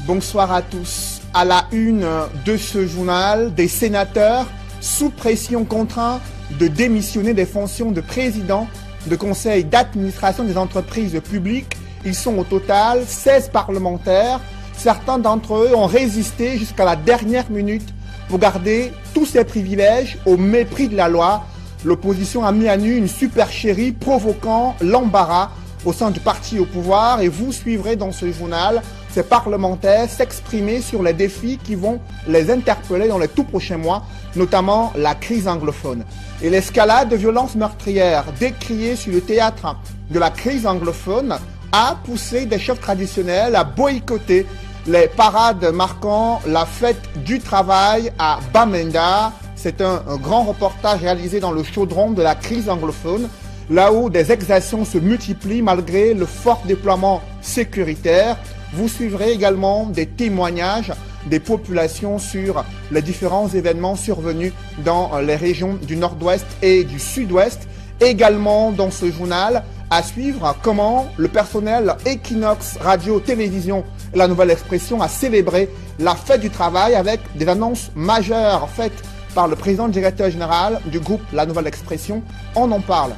Bonsoir à tous. À la une de ce journal, des sénateurs sous pression contraints de démissionner des fonctions de président de conseil d'administration des entreprises publiques. Ils sont au total 16 parlementaires. Certains d'entre eux ont résisté jusqu'à la dernière minute pour garder tous ces privilèges au mépris de la loi. L'opposition a mis à nu une supercherie provoquant l'embarras au sein du parti au pouvoir et vous suivrez dans ce journal ces parlementaires s'exprimer sur les défis qui vont les interpeller dans les tout prochains mois, notamment la crise anglophone. Et l'escalade de violences meurtrières décriée sur le théâtre de la crise anglophone a poussé des chefs traditionnels à boycotter les parades marquant la fête du travail à Bamenda. C'est un grand reportage réalisé dans le chaudron de la crise anglophone, là où des exactions se multiplient malgré le fort déploiement sécuritaire. Vous suivrez également des témoignages des populations sur les différents événements survenus dans les régions du nord-ouest et du sud-ouest. Également dans ce journal, à suivre comment le personnel Equinox Radio-Télévision et La Nouvelle Expression a célébré la fête du travail avec des annonces majeures faites par le président directeur général du groupe La Nouvelle Expression. On en parle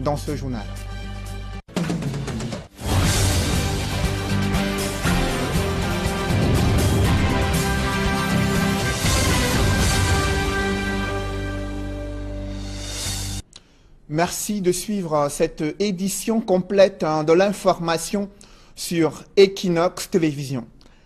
dans ce journal. Merci de suivre cette édition complète de l'information sur Equinox Télévision.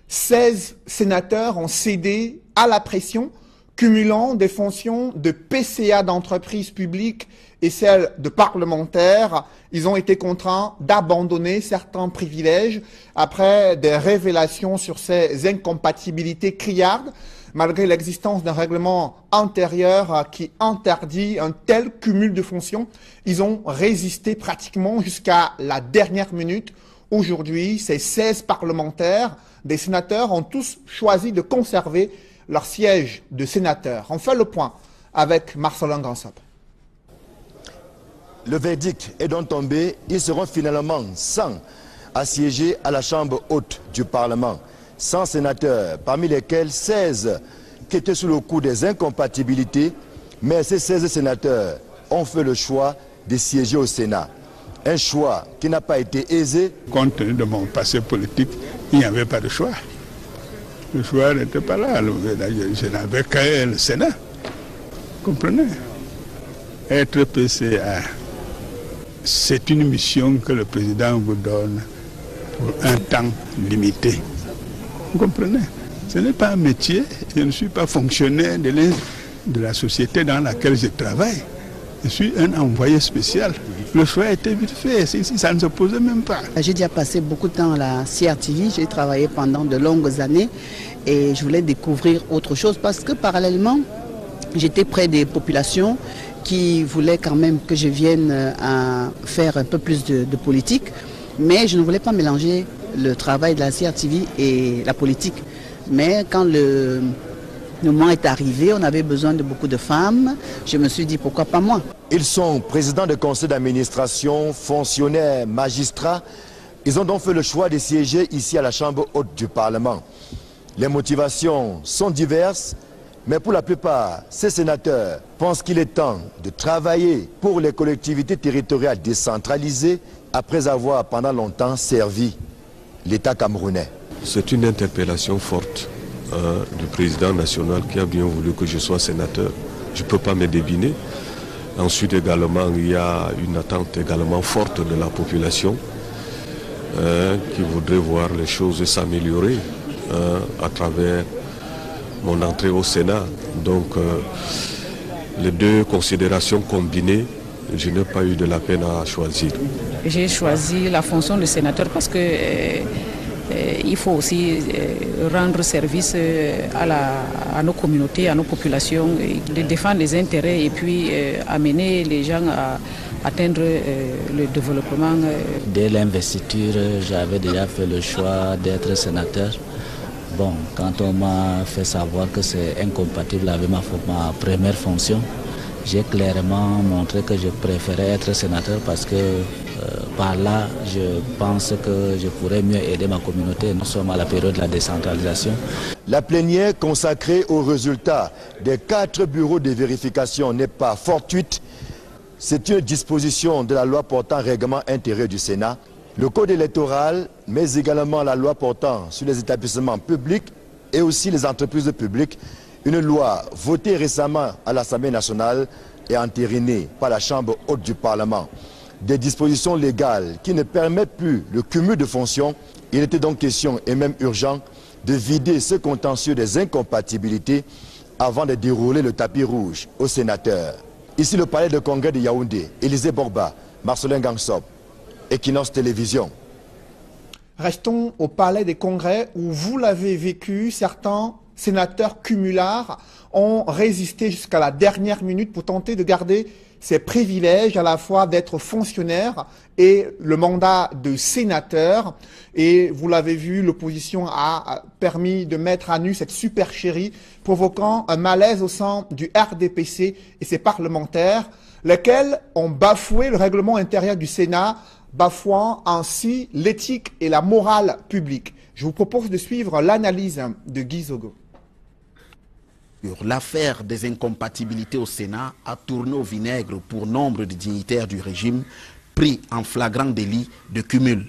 16 sénateurs ont cédé à la pression, cumulant des fonctions de PCA d'entreprises publiques et celles de parlementaires. Ils ont été contraints d'abandonner certains privilèges après des révélations sur ces incompatibilités criardes, malgré l'existence d'un règlement intérieur qui interdit un tel cumul de fonctions. Ils ont résisté pratiquement jusqu'à la dernière minute. Aujourd'hui, ces 16 parlementaires, des sénateurs, ont tous choisi de conserver leur siège de sénateur. On fait le point avec Marcelin Gansop. Le verdict est donc tombé. Ils seront finalement 100 à siéger à la Chambre haute du Parlement. 100 sénateurs, parmi lesquels 16 qui étaient sous le coup des incompatibilités, mais ces 16 sénateurs ont fait le choix de siéger au Sénat. Un choix qui n'a pas été aisé. Compte tenu de mon passé politique, il n'y avait pas de choix. Le choix n'était pas là. Je n'avais qu'à le Sénat. Vous comprenez? Être PCA, c'est une mission que le président vous donne pour un temps limité. Vous comprenez? Ce n'est pas un métier, je ne suis pas fonctionnaire de la société dans laquelle je travaille. Je suis un envoyé spécial. Le choix a été vite fait, ça ne se posait même pas. J'ai déjà passé beaucoup de temps à la CRTV, j'ai travaillé pendant de longues années et je voulais découvrir autre chose parce que parallèlement, j'étais près des populations qui voulaient quand même que je vienne à faire un peu plus de politique, mais je ne voulais pas mélanger le travail de la CRTV et la politique. Mais quand le moment est arrivé, on avait besoin de beaucoup de femmes. Je me suis dit, pourquoi pas moi? Ils sont présidents de conseil d'administration, fonctionnaires, magistrats. Ils ont donc fait le choix de siéger ici à la Chambre haute du Parlement. Les motivations sont diverses, mais pour la plupart, ces sénateurs pensent qu'il est temps de travailler pour les collectivités territoriales décentralisées après avoir pendant longtemps servi l'État camerounais. C'est une interpellation forte du président national qui a bien voulu que je sois sénateur. Je ne peux pas me deviner. Ensuite également, il y a une attente également forte de la population qui voudrait voir les choses s'améliorer à travers mon entrée au Sénat. Donc les deux considérations combinées, je n'ai pas eu de la peine à choisir. J'ai choisi la fonction de sénateur parce que il faut aussi rendre service à nos communautés, à nos populations, de défendre les intérêts et puis amener les gens à atteindre le développement. Dès l'investiture, j'avais déjà fait le choix d'être sénateur. Bon, quand on m'a fait savoir que c'est incompatible avec ma première fonction, j'ai clairement montré que je préférais être sénateur parce que Par là, je pense que je pourrais mieux aider ma communauté. Nous sommes à la période de la décentralisation. La plénière consacrée aux résultats des 4 bureaux de vérification n'est pas fortuite. C'est une disposition de la loi portant règlement intérieur du Sénat, le code électoral, mais également la loi portant sur les établissements publics et aussi les entreprises publiques. Une loi votée récemment à l'Assemblée nationale et entérinée par la Chambre haute du Parlement. Des dispositions légales qui ne permettent plus le cumul de fonctions. Il était donc question, et même urgent, de vider ce contentieux des incompatibilités avant de dérouler le tapis rouge aux sénateurs. Ici le palais de congrès de Yaoundé, Élisée Borba, Marcelin Gangsop, Equinox Télévision. Restons au palais des congrès où vous l'avez vécu, certains sénateurs cumulards ont résisté jusqu'à la dernière minute pour tenter de garder ces privilèges à la fois d'être fonctionnaire et le mandat de sénateur. Et vous l'avez vu, l'opposition a permis de mettre à nu cette supercherie, provoquant un malaise au sein du RDPC et ses parlementaires, lesquels ont bafoué le règlement intérieur du Sénat, bafouant ainsi l'éthique et la morale publique. Je vous propose de suivre l'analyse de Guy Zogo. L'affaire des incompatibilités au Sénat a tourné au vinaigre pour nombre de dignitaires du régime pris en flagrant délit de cumul.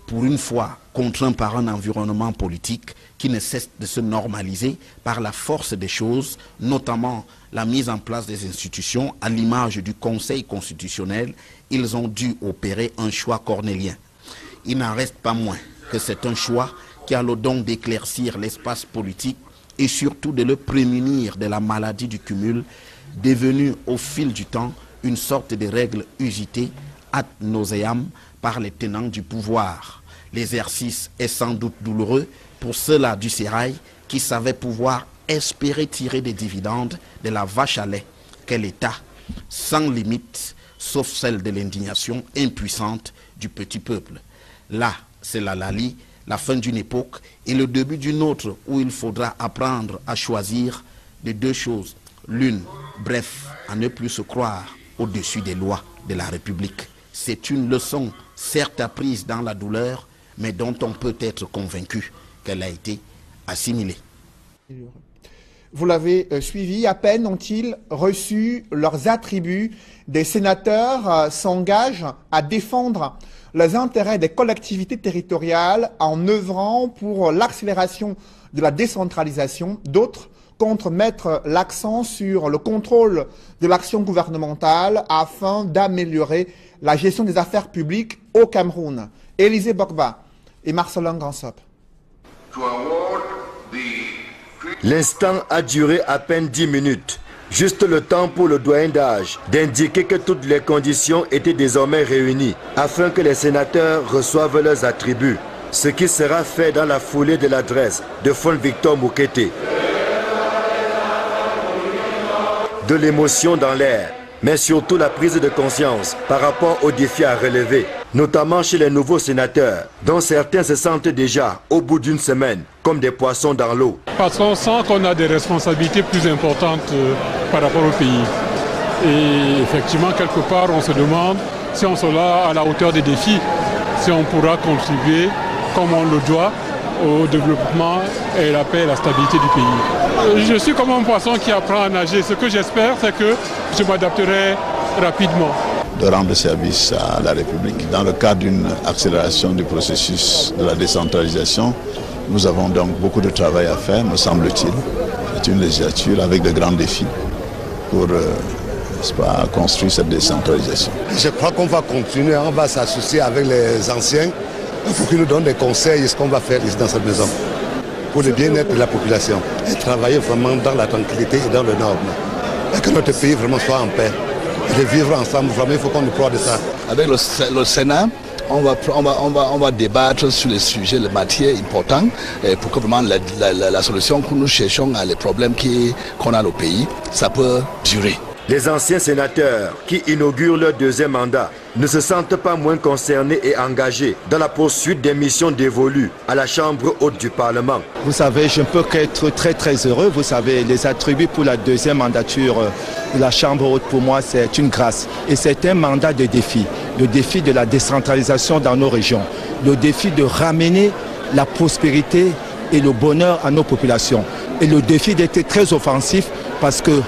Pour une fois contraints par un environnement politique qui ne cesse de se normaliser par la force des choses, notamment la mise en place des institutions à l'image du Conseil constitutionnel, ils ont dû opérer un choix cornélien. Il n'en reste pas moins que c'est un choix qui a le don d'éclaircir l'espace politique et surtout de le prémunir de la maladie du cumul, devenue au fil du temps une sorte de règle usitée ad nauseam par les tenants du pouvoir. L'exercice est sans doute douloureux pour ceux-là du sérail qui savaient pouvoir espérer tirer des dividendes de la vache à lait qu'est l'État, sans limite, sauf celle de l'indignation impuissante du petit peuple. Là, c'est la Lali, la fin d'une époque et le début d'une autre où il faudra apprendre à choisir de deux choses. L'une, bref, à ne plus se croire au-dessus des lois de la République. C'est une leçon, certes apprise dans la douleur, mais dont on peut être convaincu qu'elle a été assimilée. Vous l'avez suivi, à peine ont-ils reçu leurs attributs. Des sénateurs s'engagent à défendre les intérêts des collectivités territoriales en œuvrant pour l'accélération de la décentralisation. D'autres comptent mettre l'accent sur le contrôle de l'action gouvernementale afin d'améliorer la gestion des affaires publiques au Cameroun. Élisée Borba et Marcelin Gangsop. L'instant a duré à peine 10 minutes. Juste le temps pour le doyen d'âge d'indiquer que toutes les conditions étaient désormais réunies afin que les sénateurs reçoivent leurs attributs, ce qui sera fait dans la foulée de l'adresse de Fon Victor Moukete. De l'émotion dans l'air, mais surtout la prise de conscience par rapport aux défis à relever, notamment chez les nouveaux sénateurs, dont certains se sentent déjà, au bout d'une semaine, comme des poissons dans l'eau. Parce qu'on sent qu'on a des responsabilités plus importantes par rapport au pays. Et effectivement, quelque part, on se demande si on sera à la hauteur des défis, si on pourra contribuer, comme on le doit, au développement et la paix et la stabilité du pays. Je suis comme un poisson qui apprend à nager. Ce que j'espère, c'est que je m'adapterai rapidement. De rendre service à la République. Dans le cadre d'une accélération du processus de la décentralisation, nous avons donc beaucoup de travail à faire, me semble-t-il. C'est une législature avec de grands défis pour construire cette décentralisation. Je crois qu'on va continuer, on va s'associer avec les anciens. Il faut qu'ils nous donnent des conseils, ce qu'on va faire ici dans cette maison, pour le bien-être de la population. Et travailler vraiment dans la tranquillité et dans le norme. Et que notre pays vraiment soit en paix. Et de vivre ensemble, vraiment, il faut qu'on nous croie de ça. Avec le Sénat, on va débattre sur les sujets, les matières importantes, pour que vraiment la solution que nous cherchons à les problèmes qu'on a au pays, ça peut durer. Les anciens sénateurs qui inaugurent leur deuxième mandat ne se sentent pas moins concernés et engagés dans la poursuite des missions dévolues à la Chambre haute du Parlement. Vous savez, je ne peux qu'être très heureux. Vous savez, les attributs pour la deuxième mandature de la Chambre haute, pour moi, c'est une grâce. Et c'est un mandat de défi. Le défi de la décentralisation dans nos régions. Le défi de ramener la prospérité et le bonheur à nos populations. Et le défi d'être très offensif parce que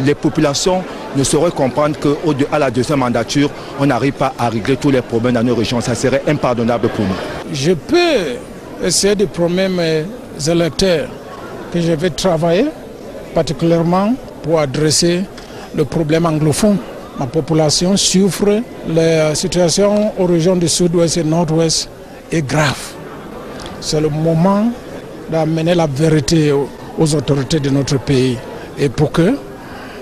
les populations ne sauraient comprendre qu'à la deuxième mandature, on n'arrive pas à régler tous les problèmes dans nos régions. Ça serait impardonnable pour nous. Je peux essayer de promettre mes électeurs que je vais travailler particulièrement pour adresser le problème anglophone. Ma population souffre, la situation aux régions du sud-ouest et nord-ouest est grave. C'est le moment d'amener la vérité aux autorités de notre pays. Et pour que,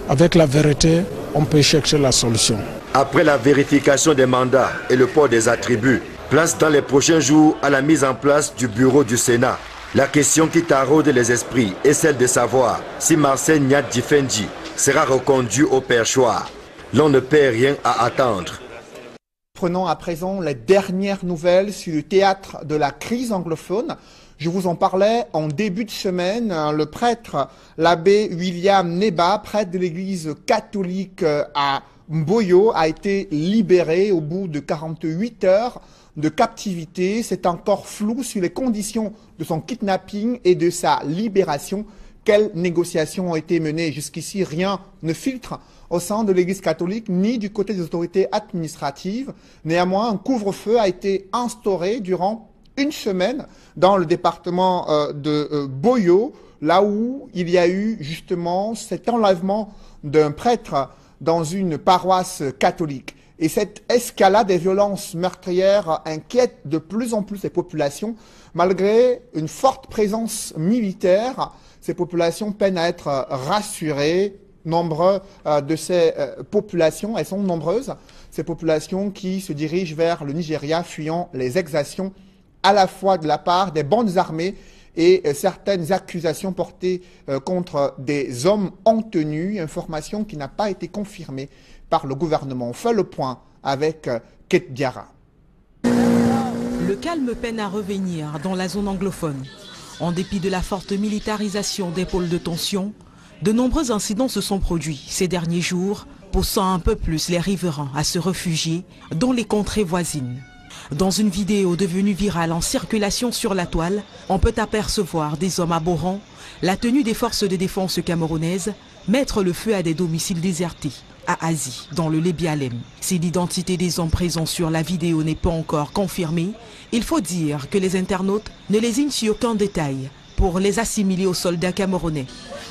avec la vérité, on peut chercher la solution. Après la vérification des mandats et le port des attributs, place dans les prochains jours à la mise en place du bureau du Sénat. La question qui taraude les esprits est celle de savoir si Marcel Nyat Difendi sera reconduit au perchoir. L'on ne perd rien à attendre. Prenons à présent les dernières nouvelles sur le théâtre de la crise anglophone. Je vous en parlais en début de semaine. Le prêtre, l'abbé William Neba, prêtre de l'église catholique à Mboyo, a été libéré au bout de 48 heures de captivité. C'est encore flou sur les conditions de son kidnapping et de sa libération. Quelles négociations ont été menées? Jusqu'ici, rien ne filtre au sein de l'église catholique ni du côté des autorités administratives. Néanmoins, un couvre-feu a été instauré durant une semaine dans le département de Boyo, là où il y a eu justement cet enlèvement d'un prêtre dans une paroisse catholique. Et cette escalade des violences meurtrières inquiète de plus en plus les populations. Malgré une forte présence militaire, ces populations peinent à être rassurées. Nombreux de ces populations, elles sont nombreuses, ces populations qui se dirigent vers le Nigeria, fuyant les exactions à la fois de la part des bandes armées et certaines accusations portées contre des hommes en tenue, information qui n'a pas été confirmée par le gouvernement. On fait le point avec Kate Diarra. Le calme peine à revenir dans la zone anglophone. En dépit de la forte militarisation des pôles de tension, de nombreux incidents se sont produits ces derniers jours, poussant un peu plus les riverains à se réfugier dans les contrées voisines. Dans une vidéo devenue virale en circulation sur la toile, on peut apercevoir des hommes abhorrants, la tenue des forces de défense camerounaises, mettre le feu à des domiciles désertés à Azi, dans le Lébialem. Si l'identité des hommes présents sur la vidéo n'est pas encore confirmée, il faut dire que les internautes ne lésinent sur aucun détail pour les assimiler aux soldats camerounais.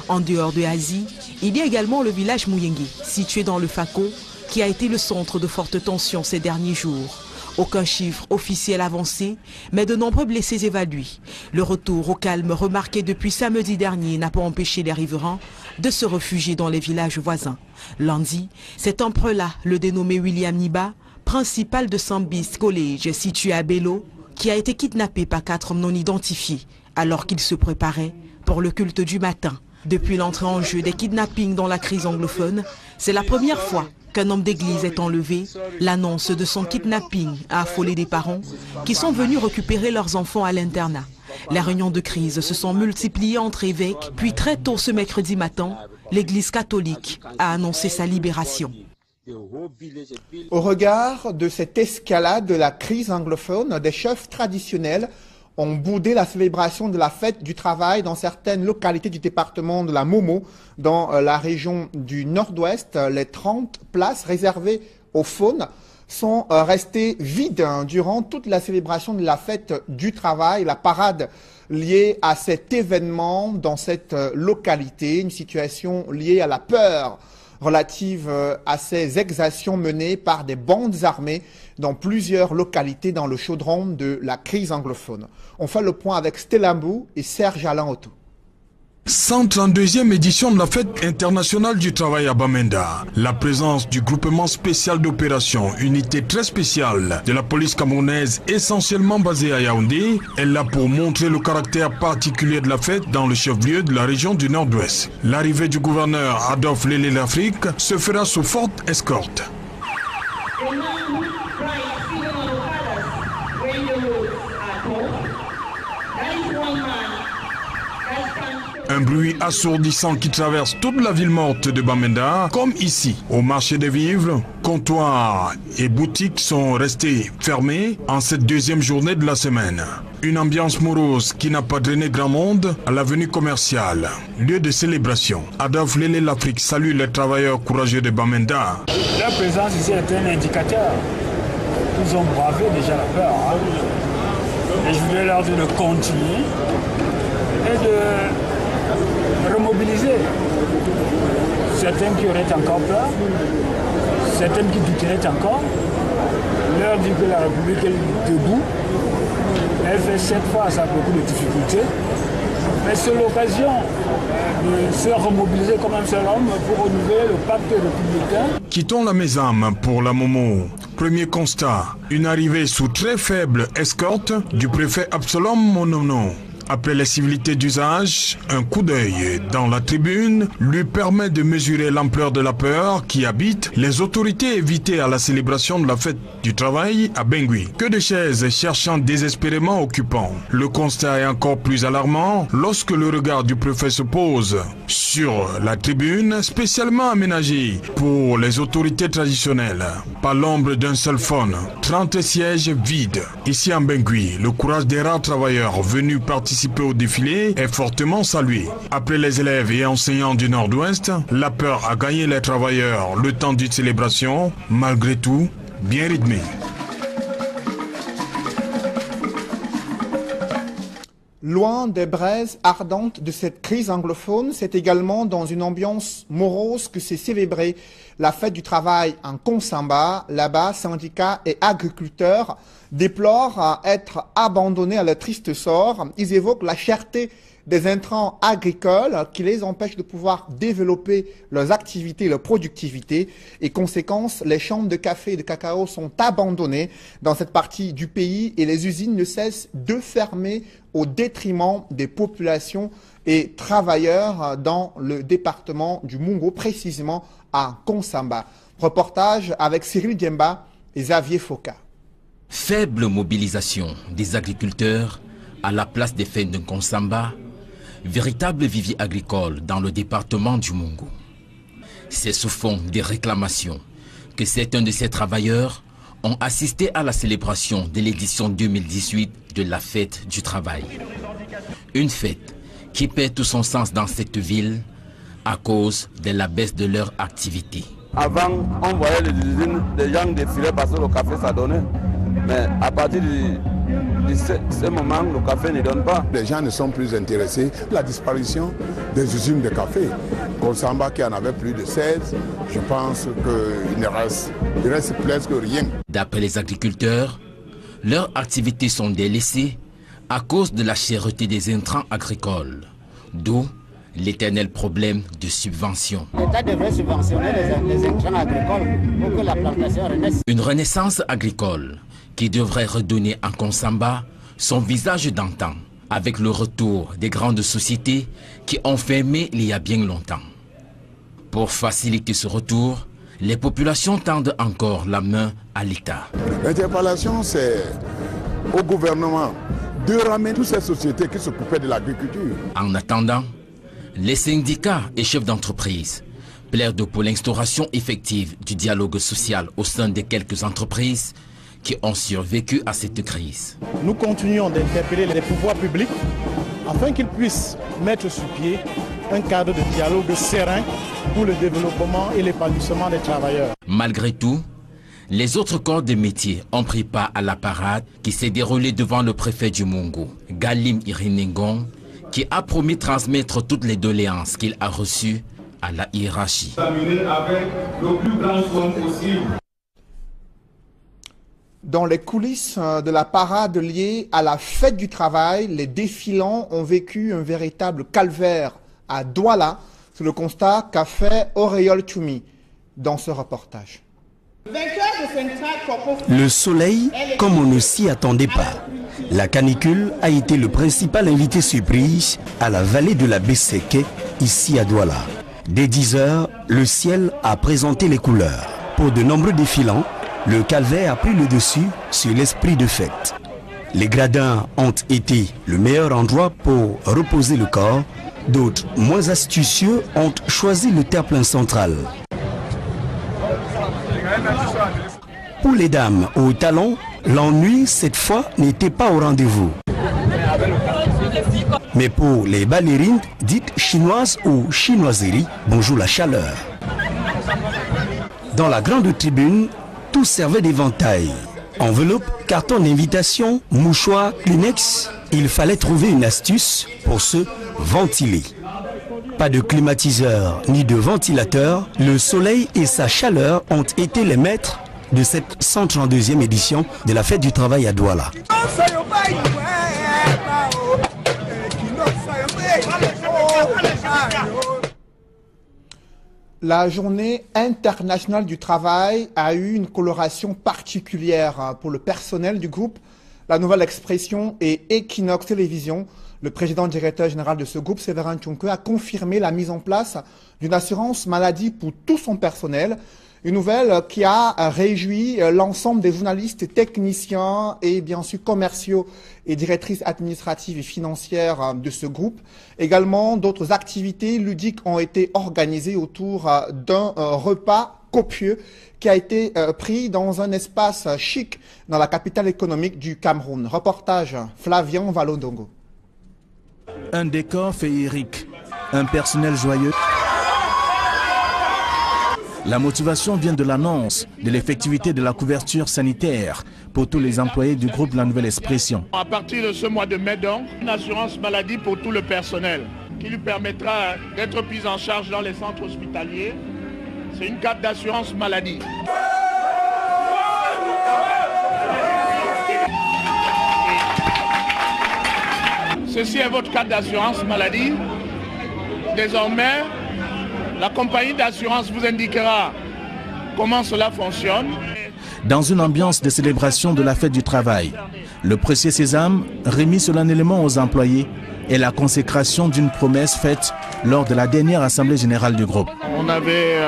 En dehors de Azi, il y a également le village Mouyengue, situé dans le Fako, qui a été le centre de fortes tensions ces derniers jours. Aucun chiffre officiel avancé, mais de nombreux blessés évalués. Le retour au calme remarqué depuis samedi dernier n'a pas empêché les riverains de se réfugier dans les villages voisins. Lundi, cet empereur-là, le dénommé William Niba, principal de Sambis College situé à Bello, qui a été kidnappé par 4 hommes non identifiés alors qu'il se préparait pour le culte du matin. Depuis l'entrée en jeu des kidnappings dans la crise anglophone, c'est la première fois qu'un homme d'église est enlevé. L'annonce de son kidnapping a affolé des parents qui sont venus récupérer leurs enfants à l'internat. Les réunions de crise se sont multipliées entre évêques, puis très tôt ce mercredi matin, l'église catholique a annoncé sa libération. Au regard de cette escalade de la crise anglophone, des chefs traditionnels ont boudé la célébration de la fête du travail dans certaines localités du département de la Momo, dans la région du Nord-Ouest. Les 30 places réservées aux faunes sont restées vides durant toute la célébration de la fête du travail, la parade liée à cet événement dans cette localité, une situation liée à la peur relative à ces exactions menées par des bandes armées dans plusieurs localités dans le chaudron de la crise anglophone. On fait le point avec Stella Mbou et Serge Alain Otto. 132e édition de la fête internationale du travail à Bamenda. La présence du groupement spécial d'opération, unité très spéciale de la police camerounaise essentiellement basée à Yaoundé, est là pour montrer le caractère particulier de la fête dans le chef-lieu de la région du Nord-Ouest. L'arrivée du gouverneur Adolphe Lélé l'Afrique se fera sous forte escorte. Un bruit assourdissant qui traverse toute la ville morte de Bamenda, comme ici. Au marché des vivres, comptoirs et boutiques sont restés fermés en cette deuxième journée de la semaine. Une ambiance morose qui n'a pas drainé grand monde à l'avenue commerciale, lieu de célébration. Adolphe Lélé l'Afrique salue les travailleurs courageux de Bamenda. Leur présence ici est un indicateur. Ils ont bravé déjà la peur. Et je voulais leur dire de continuer et de remobiliser certains qui auraient encore peur, certains qui douteraient encore. Leur dire que la République est debout. Elle fait cette face à beaucoup de difficultés. Mais c'est l'occasion de se remobiliser comme un seul homme pour renouveler le pacte républicain. Quittons la Mésame pour la Momo. Premier constat, une arrivée sous très faible escorte du préfet Absalom Monono. Après les civilités d'usage, un coup d'œil dans la tribune lui permet de mesurer l'ampleur de la peur qui habite les autorités invitées à la célébration de la fête du travail à Bangui. Que de chaises cherchant désespérément occupants. Le constat est encore plus alarmant lorsque le regard du préfet se pose sur la tribune spécialement aménagée pour les autorités traditionnelles. Pas l'ombre d'un seul faune, 30 sièges vides. Ici à Bangui, le courage des rares travailleurs venus participer au défilé est fortement salué. Après les élèves et enseignants du Nord-Ouest, la peur a gagné les travailleurs le temps d'une célébration, malgré tout, bien rythmée. Loin des braises ardentes de cette crise anglophone, c'est également dans une ambiance morose que s'est célébrée la fête du travail en Konsamba. Là-bas, syndicats et agriculteurs déplorent être abandonnés à leur triste sort. Ils évoquent la cherté des intrants agricoles qui les empêchent de pouvoir développer leurs activités, leur productivité. Et conséquence, les champs de café et de cacao sont abandonnés dans cette partie du pays et les usines ne cessent de fermer au détriment des populations et travailleurs dans le département du Mungo, précisément à Konsamba. Reportage avec Cyril Diemba et Xavier Foka. Faible mobilisation des agriculteurs à la place des fêtes de Konsamba, véritable vivier agricole dans le département du Mungo. C'est sous fond des réclamations que certains de ces travailleurs ont assisté à la célébration de l'édition 2018 de la fête du travail. Une fête qui perd tout son sens dans cette ville à cause de la baisse de leur activité. Avant, on voyait les usines, les gens défilaient parce que le café ça donnait. Mais à partir de ce moment, le café ne donne pas. Les gens ne sont plus intéressés. La disparition des usines de café. Konsamba qui en avait plus de 16, je pense qu'il reste presque rien. D'après les agriculteurs, leurs activités sont délaissées à cause de la cherté des intrants agricoles. D'où l'éternel problème de subvention. L'État devrait subventionner les intrants agricoles pour que la plantation renaisse. Une renaissance agricole qui devrait redonner à Konsamba son visage d'antan, avec le retour des grandes sociétés qui ont fermé il y a bien longtemps. Pour faciliter ce retour, les populations tendent encore la main à l'État. L'interpellation, c'est au gouvernement de ramener toutes ces sociétés qui s'occupaient de l'agriculture. En attendant, les syndicats et chefs d'entreprise plaident pour l'instauration effective du dialogue social au sein de quelques entreprises qui ont survécu à cette crise. Nous continuons d'interpeller les pouvoirs publics afin qu'ils puissent mettre sur pied un cadre de dialogue serein pour le développement et l'épanouissement des travailleurs. Malgré tout, les autres corps de métier ont pris part à la parade qui s'est déroulée devant le préfet du Mungo, Galim Irinengon, qui a promis transmettre toutes les doléances qu'il a reçues à la hiérarchie. Avec le plus grand soin possible. Dans les coulisses de la parade liée à la fête du travail, les défilants ont vécu un véritable calvaire à Douala, c'est le constat qu'a fait Auréole Choumi dans ce reportage. Le soleil, comme on ne s'y attendait pas. La canicule a été le principal invité surprise à la vallée de la Besseke, ici à Douala. Dès 10 h, le ciel a présenté les couleurs. Pour de nombreux défilants, le calvaire a pris le dessus sur l'esprit de fête. Les gradins ont été le meilleur endroit pour reposer le corps. D'autres, moins astucieux, ont choisi le terre-plein central. Pour les dames au talon, l'ennui, cette fois, n'était pas au rendez-vous. Mais pour les ballerines, dites chinoises ou chinoiseries, bonjour la chaleur. Dans la grande tribune, tout servait d'éventail. Enveloppe, carton d'invitation, mouchoir, Kleenex, il fallait trouver une astuce pour se ventiler. Pas de climatiseur ni de ventilateur, le soleil et sa chaleur ont été les maîtres de cette 132e édition de la fête du travail à Douala. La journée internationale du travail a eu une coloration particulière pour le personnel du groupe La Nouvelle Expression et Equinox Télévision. Le président directeur général de ce groupe, Séverin Tchonke, a confirmé la mise en place d'une assurance maladie pour tout son personnel. Une nouvelle qui a réjoui l'ensemble des journalistes, techniciens et bien sûr commerciaux et directrices administratives et financières de ce groupe. Également, d'autres activités ludiques ont été organisées autour d'un repas copieux qui a été pris dans un espace chic dans la capitale économique du Cameroun. Reportage Flavien Valodongo. Un décor féerique, un personnel joyeux. La motivation vient de l'annonce de l'effectivité de la couverture sanitaire pour tous les employés du groupe La Nouvelle Expression. À partir de ce mois de mai, donc, une assurance maladie pour tout le personnel qui lui permettra d'être pris en charge dans les centres hospitaliers. C'est une carte d'assurance maladie. Ceci est votre carte d'assurance maladie. Désormais, la compagnie d'assurance vous indiquera comment cela fonctionne. Dans une ambiance de célébration de la fête du travail, le précieux sésame remis solennellement aux employés est la consécration d'une promesse faite lors de la dernière assemblée générale du groupe. On avait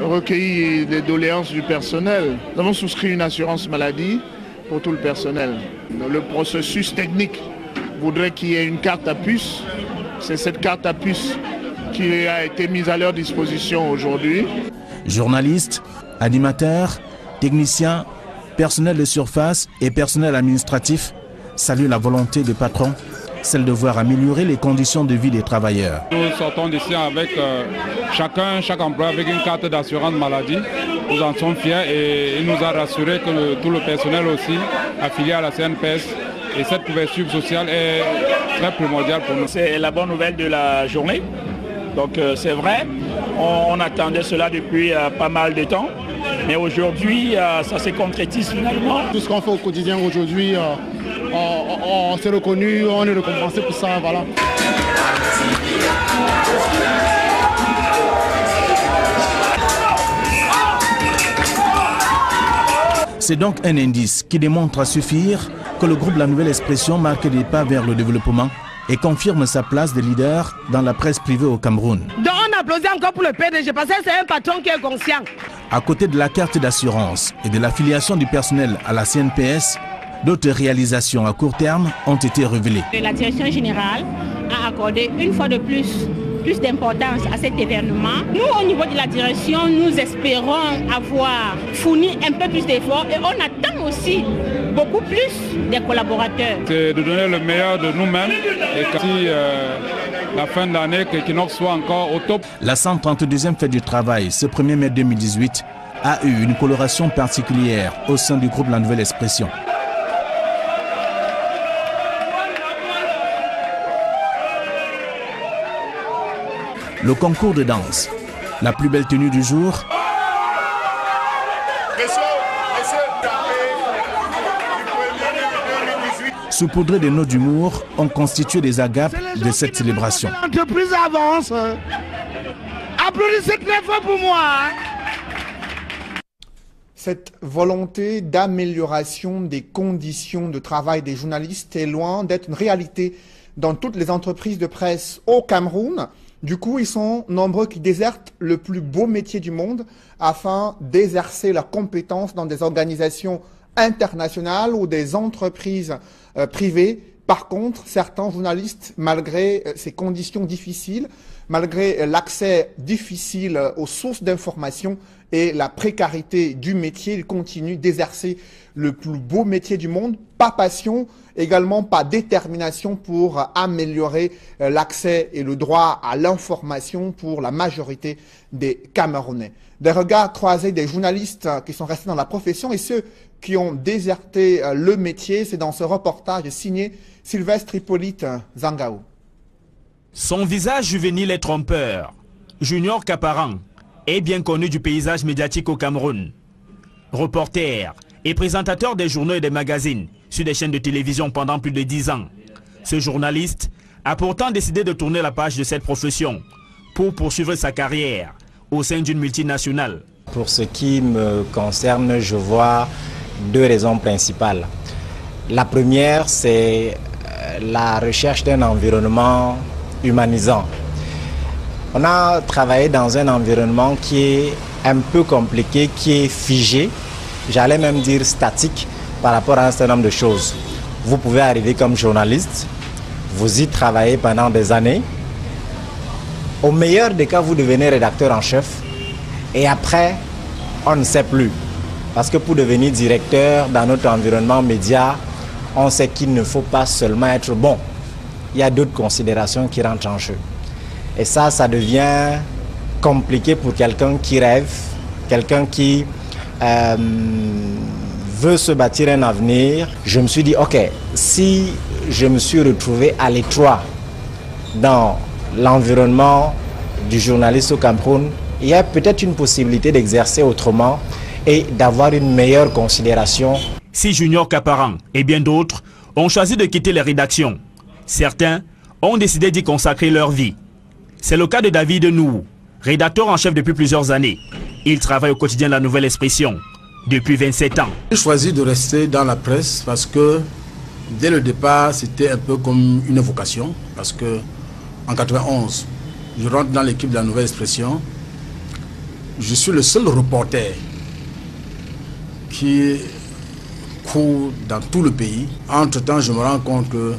recueilli les doléances du personnel. Nous avons souscrit une assurance maladie pour tout le personnel. Le processus technique voudrait qu'il y ait une carte à puce. C'est cette carte à puce qui a été mise à leur disposition aujourd'hui. Journalistes, animateurs, techniciens, personnel de surface et personnel administratif saluent la volonté du patron, celle de voir améliorer les conditions de vie des travailleurs. Nous sortons d'ici avec chaque emploi avec une carte d'assurance maladie. Nous en sommes fiers et il nous a rassuré que tout le personnel aussi affilié à la CNPS. Et cette couverture sociale est très primordiale pour nous. C'est la bonne nouvelle de la journée. Donc c'est vrai, on attendait cela depuis pas mal de temps. Mais aujourd'hui, ça se concrétise finalement. Tout ce qu'on fait au quotidien aujourd'hui, on s'est reconnu, on est récompensé pour ça. Voilà. C'est donc un indice qui démontre à suffire que le groupe La Nouvelle Expression marque des pas vers le développement et confirme sa place de leader dans la presse privée au Cameroun. Donc on applaudit encore pour le PDG parce que c'est un patron qui est conscient. À côté de la carte d'assurance et de l'affiliation du personnel à la CNPS, d'autres réalisations à court terme ont été révélées. La direction générale a accordé une fois de plus d'importance à cet événement. Nous, au niveau de la direction, nous espérons avoir fourni un peu plus d'efforts et on attend aussi beaucoup plus des collaborateurs. C'est de donner le meilleur de nous-mêmes et que si la fin de l'année, que Equinox soit encore au top. La 132e fête du travail, ce 1er mai 2018, a eu une coloration particulière au sein du groupe La Nouvelle Expression. Le concours de danse, la plus belle tenue du jour, saupoudrés de notes d'humour, ont constitué des agapes de cette célébration. L'entreprise avance. Applaudissez très fort pour moi. Cette volonté d'amélioration des conditions de travail des journalistes est loin d'être une réalité dans toutes les entreprises de presse au Cameroun. Du coup, ils sont nombreux qui désertent le plus beau métier du monde afin d'exercer leurs compétences dans des organisations internationales ou des entreprises privées. Par contre, certains journalistes, malgré ces conditions difficiles, malgré l'accès difficile aux sources d'information et la précarité du métier, ils continuent d'exercer le plus beau métier du monde, pas passion, également pas détermination pour améliorer l'accès et le droit à l'information pour la majorité des Camerounais. Des regards croisés des journalistes qui sont restés dans la profession et ceux qui ont déserté le métier, c'est dans ce reportage signé Sylvestre Hippolyte Zangao. Son visage juvénile est trompeur. Junior Kaparan est bien connu du paysage médiatique au Cameroun. Reporter et présentateur des journaux et des magazines sur des chaînes de télévision pendant plus de 10 ans. Ce journaliste a pourtant décidé de tourner la page de cette profession pour poursuivre sa carrière au sein d'une multinationale. Pour ce qui me concerne, je vois deux raisons principales. La première, c'est la recherche d'un environnement humanisant. On a travaillé dans un environnement qui est un peu compliqué, qui est figé, j'allais même dire statique par rapport à un certain nombre de choses. Vous pouvez arriver comme journaliste, vous y travaillez pendant des années. Au meilleur des cas, vous devenez rédacteur en chef et après, on ne sait plus. Parce que pour devenir directeur dans notre environnement média, on sait qu'il ne faut pas seulement être bon. Il y a d'autres considérations qui rentrent en jeu. Et ça devient compliqué pour quelqu'un qui rêve, quelqu'un qui veut se bâtir un avenir. Je me suis dit, ok, si je me suis retrouvé à l'étroit dans l'environnement du journaliste au Cameroun, il y a peut-être une possibilité d'exercer autrement et d'avoir une meilleure considération. Si Junior Kaparan et bien d'autres ont choisi de quitter les rédactions, certains ont décidé d'y consacrer leur vie. C'est le cas de David Nou, rédacteur en chef depuis plusieurs années. Il travaille au quotidien La Nouvelle Expression depuis 27 ans. J'ai choisi de rester dans la presse parce que dès le départ, c'était un peu comme une vocation. Parce que en 91, je rentre dans l'équipe de La Nouvelle Expression. Je suis le seul reporter qui court dans tout le pays. Entre-temps, je me rends compte que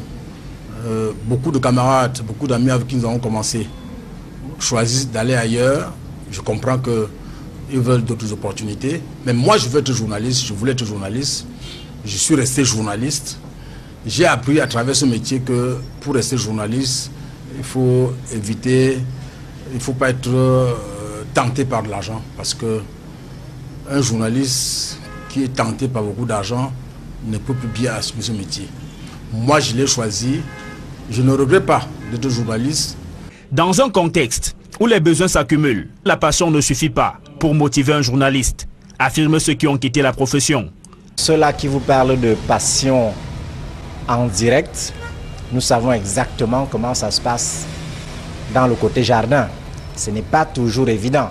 beaucoup de camarades, beaucoup d'amis avec qui nous avons commencé choisissent d'aller ailleurs. Je comprends qu'ils veulent d'autres opportunités. Mais moi, je veux être journaliste, je voulais être journaliste. Je suis resté journaliste. J'ai appris à travers ce métier que pour rester journaliste, il faut éviter, il ne faut pas être tenté par de l'argent. Parce que un journaliste qui est tenté par beaucoup d'argent ne peut plus bien assumer ce métier. Moi, je l'ai choisi. Je ne regrette pas d'être journaliste. Dans un contexte où les besoins s'accumulent, la passion ne suffit pas pour motiver un journaliste, affirment ceux qui ont quitté la profession. Ceux-là qui vous parlent de passion en direct, nous savons exactement comment ça se passe dans le côté jardin. Ce n'est pas toujours évident.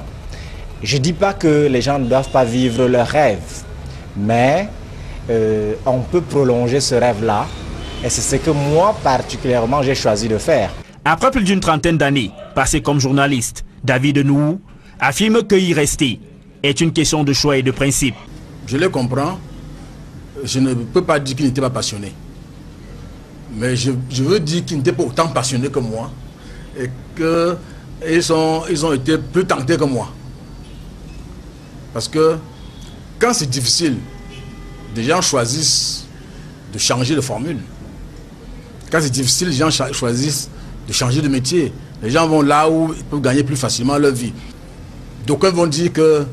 Je ne dis pas que les gens ne doivent pas vivre leurs rêves, mais on peut prolonger ce rêve-là. Et c'est ce que moi, particulièrement, j'ai choisi de faire. Après plus d'une trentaine d'années passées comme journaliste, David Nou affirme que y rester est une question de choix et de principe. Je le comprends. Je ne peux pas dire qu'il n'était pas passionné. Mais je veux dire qu'il n'était pas autant passionné que moi. Et qu'ils ont été plus tentés que moi. Parce que quand c'est difficile, des gens choisissent de changer de formule. Quand c'est difficile, les gens choisissent de changer de métier. Les gens vont là où ils peuvent gagner plus facilement leur vie. D'aucuns vont dire que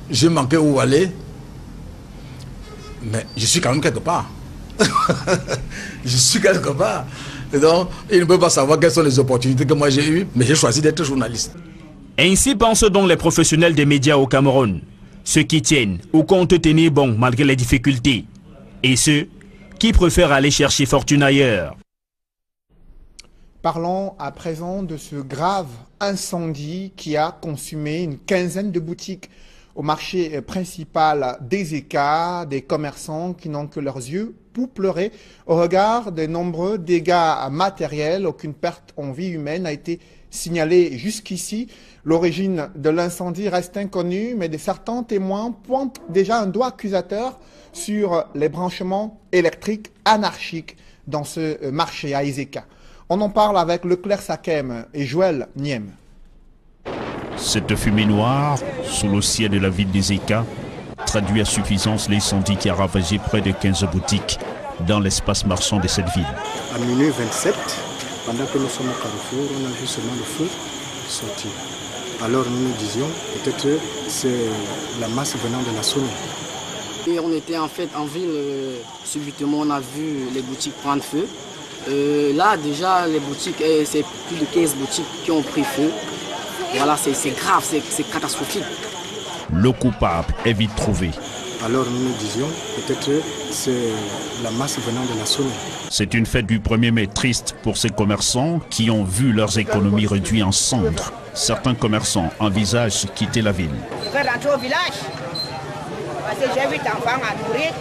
j'ai manqué où aller, mais je suis quand même quelque part. Je suis quelque part. Et donc, ils ne peuvent pas savoir quelles sont les opportunités que moi j'ai eues, mais j'ai choisi d'être journaliste. Ainsi pensent donc les professionnels des médias au Cameroun. Ceux qui tiennent ou comptent tenir bon malgré les difficultés. Et ceux qui préfèrent aller chercher fortune ailleurs. Parlons à présent de ce grave incendie qui a consumé une quinzaine de boutiques au marché principal des Écarts, des commerçants qui n'ont que leurs yeux pour pleurer au regard des nombreux dégâts matériels. Aucune perte en vie humaine n'a été signalée jusqu'ici. L'origine de l'incendie reste inconnue, mais certains témoins pointent déjà un doigt accusateur sur les branchements électriques anarchiques dans ce marché à Iseka. On en parle avec Leclerc Sakem et Joël Niem. Cette fumée noire, sous le ciel de la ville d'Iseka, traduit à suffisance l'incendie qui a ravagé près de 15 boutiques dans l'espace marchand de cette ville. À minuit 27, pendant que nous sommes au carrefour, on a vu seulement le feu sortir. Alors nous nous disions, peut-être c'est la masse venant de la zone. Et on était en fait en ville, subitement on a vu les boutiques prendre feu. Là déjà les boutiques, c'est plus de 15 boutiques qui ont pris feu. Voilà, c'est grave, c'est catastrophique. Le coupable est vite trouvé. Alors nous nous disions, peut-être c'est la masse venant de la zone. C'est une fête du 1er mai triste pour ces commerçants qui ont vu leurs économies réduites en cendres. Certains commerçants envisagent quitter la ville. Je vais rentrer au village parce que j'ai 8 enfants à nourrir.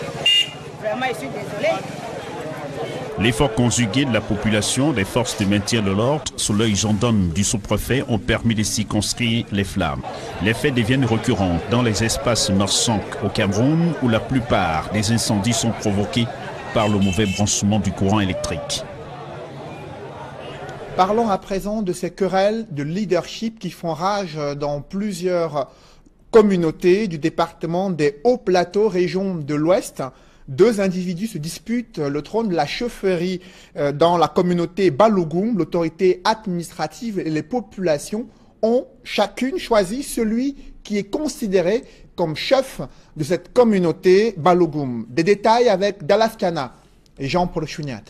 Vraiment, je suis désolé. L'effort conjugué de la population, des forces de maintien de l'ordre, sous l'œil gendarme du sous-préfet, ont permis de circonscrire les flammes. Les faits deviennent récurrents dans les espaces marchands au Cameroun où la plupart des incendies sont provoqués par le mauvais branchement du courant électrique. Parlons à présent de ces querelles de leadership qui font rage dans plusieurs communautés du département des Hauts-Plateaux, région de l'Ouest. Deux individus se disputent le trône de la chefferie dans la communauté Balougum. L'autorité administrative et les populations ont chacune choisi celui qui est considéré comme chef de cette communauté Balougum. Des détails avec Dallas Kana et Jean-Paul Chouniat.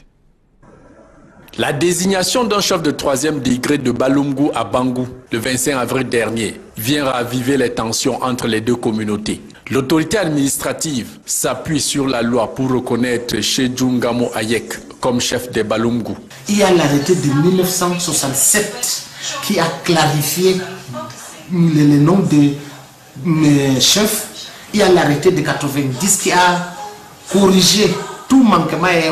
La désignation d'un chef de 3e degré de Balungu à Bangou le 25 avril dernier vient raviver les tensions entre les deux communautés. L'autorité administrative s'appuie sur la loi pour reconnaître Chedjungamo Ayek comme chef des Balungu. Il y a l'arrêté de 1967 qui a clarifié le nom de chefs. Il y a l'arrêté de 90 qui a corrigé tout manquement et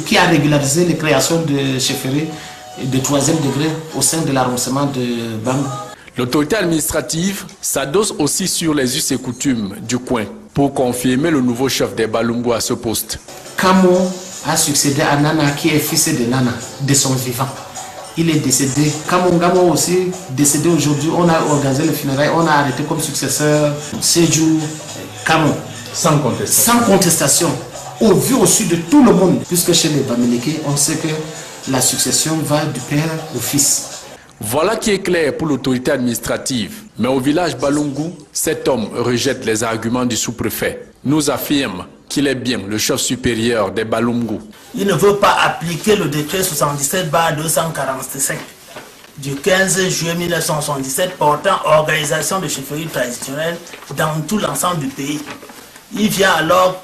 qui a régularisé les créations de chefferies de 3e degré au sein de l'arrondissement de Bangou. L'autorité administrative s'adosse aussi sur les us et coutumes du coin pour confirmer le nouveau chef des Balungu à ce poste. Kamo a succédé à Nana qui est fils de Nana, de son vivant. Il est décédé. Kamo Ngamo aussi décédé aujourd'hui. On a organisé le funérailles, on a arrêté comme successeur Sejou Kamo. Sans contestation. Sans contestation. Au vu aussi de tout le monde, puisque chez les Bamileke, on sait que la succession va du père au fils. Voilà qui est clair pour l'autorité administrative. Mais au village Balungu, cet homme rejette les arguments du sous-préfet. Nous affirme qu'il est bien le chef supérieur des Balungu. Il ne veut pas appliquer le décret 77/245 du 15 juillet 1977 portant organisation de chefferie traditionnelle dans tout l'ensemble du pays. Il vient alors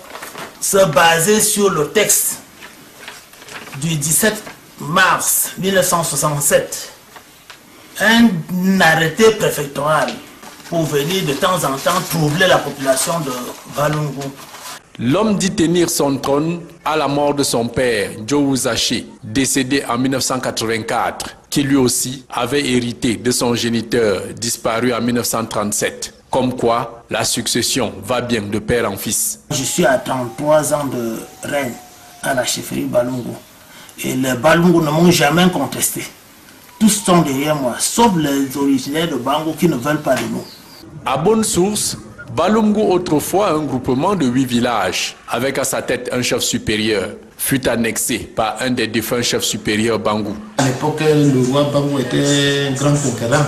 se baser sur le texte du 17 mars 1967. Un arrêté préfectoral pour venir de temps en temps troubler la population de Balungu. L'homme dit tenir son trône à la mort de son père, Joe Zaché, décédé en 1984, qui lui aussi avait hérité de son géniteur disparu en 1937. Comme quoi, la succession va bien de père en fils. Je suis à 33 ans de règne à la chefferie Balungu. Et les Balungu ne m'ont jamais contesté. Tous sont derrière moi, sauf les originaires de Bangou qui ne veulent pas de nous. À bonne source, Balungu, autrefois un groupement de 8 villages, avec à sa tête un chef supérieur, fut annexé par un des défunts chefs supérieurs Bangou. À l'époque, le roi Bangou était un grand conquérant.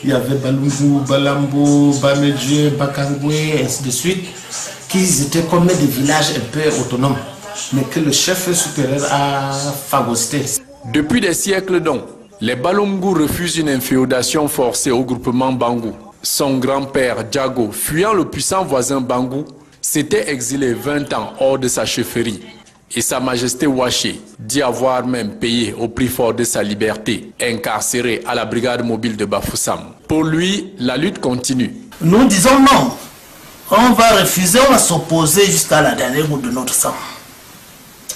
Il y avait Balungu, Balambo, Bamedje, Bakangwe, ainsi de suite, qui étaient comme des villages un peu autonomes, mais que le chef supérieur a phagocyté. Depuis des siècles donc, les Balungu refusent une inféodation forcée au groupement Bangou. Son grand-père Djago, fuyant le puissant voisin Bangou, s'était exilé 20 ans hors de sa chefferie. Et sa majesté Waché dit avoir même payé au prix fort de sa liberté, incarcéré à la brigade mobile de Bafoussam. Pour lui, la lutte continue. Nous disons non. On va refuser, on va s'opposer jusqu'à la dernière goutte de notre sang.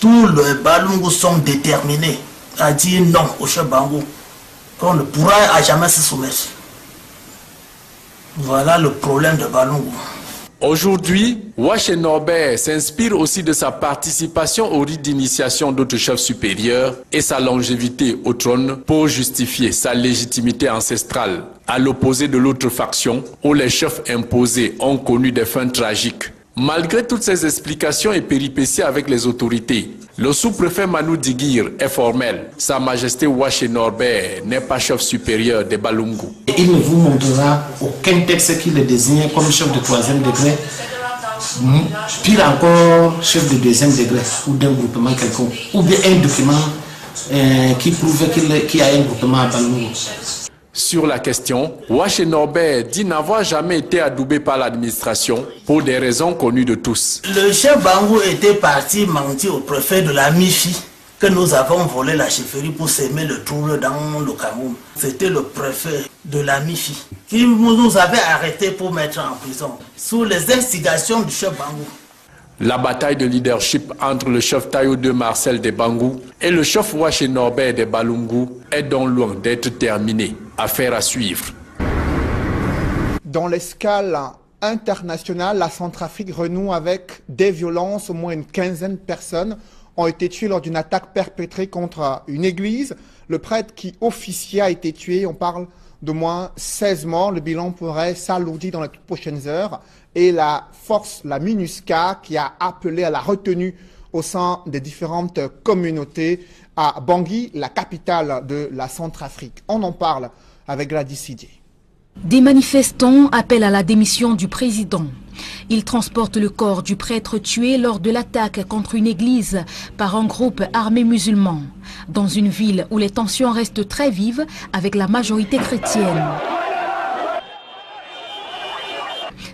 tous les Balungu sont déterminés à dire non au chef Bangou. On ne pourra à jamais se soumettre. Voilà le problème de Balungu. Aujourd'hui, Wache Norbert s'inspire aussi de sa participation au rite d'initiation d'autres chefs supérieurs et sa longévité au trône pour justifier sa légitimité ancestrale, à l'opposé de l'autre faction où les chefs imposés ont connu des fins tragiques. Malgré toutes ces explications et péripéties avec les autorités, le sous-préfet Manu Digir est formel. Sa Majesté Wache Norbert n'est pas chef supérieur des Balungu. Il ne vous montrera aucun texte qui le désigne comme chef de 3e degré, pire encore chef de 2e degré ou d'un groupement quelconque, ou bien un document qui prouve qu'il y a un groupement à Balungu. Sur la question, Wache Norbert dit n'avoir jamais été adoubé par l'administration pour des raisons connues de tous. Le chef Bangou était parti mentir au préfet de la MIFI que nous avons volé la chefferie pour s'aimer le trouble dans le Cameroun. C'était le préfet de la MIFI qui nous avait arrêtés pour mettre en prison sous les instigations du chef Bangou. La bataille de leadership entre le chef Tayo de Marcel des Bangou et le chef Wache Norbert des Balungu est donc loin d'être terminée. Affaire à suivre. Dans l'escale internationale, la Centrafrique renoue avec des violences. Au moins une quinzaine de personnes ont été tuées lors d'une attaque perpétrée contre une église. Le prêtre qui officiait a été tué. On parle d'au moins 16 morts. Le bilan pourrait s'alourdir dans les toutes prochaines heures. Et la force, la MINUSCA, qui a appelé à la retenue au sein des différentes communautés à Bangui, la capitale de la Centrafrique. On en parle avec Gladys Sidier. Des manifestants appellent à la démission du président. Ils transportent le corps du prêtre tué lors de l'attaque contre une église par un groupe armé musulman, dans une ville où les tensions restent très vives avec la majorité chrétienne.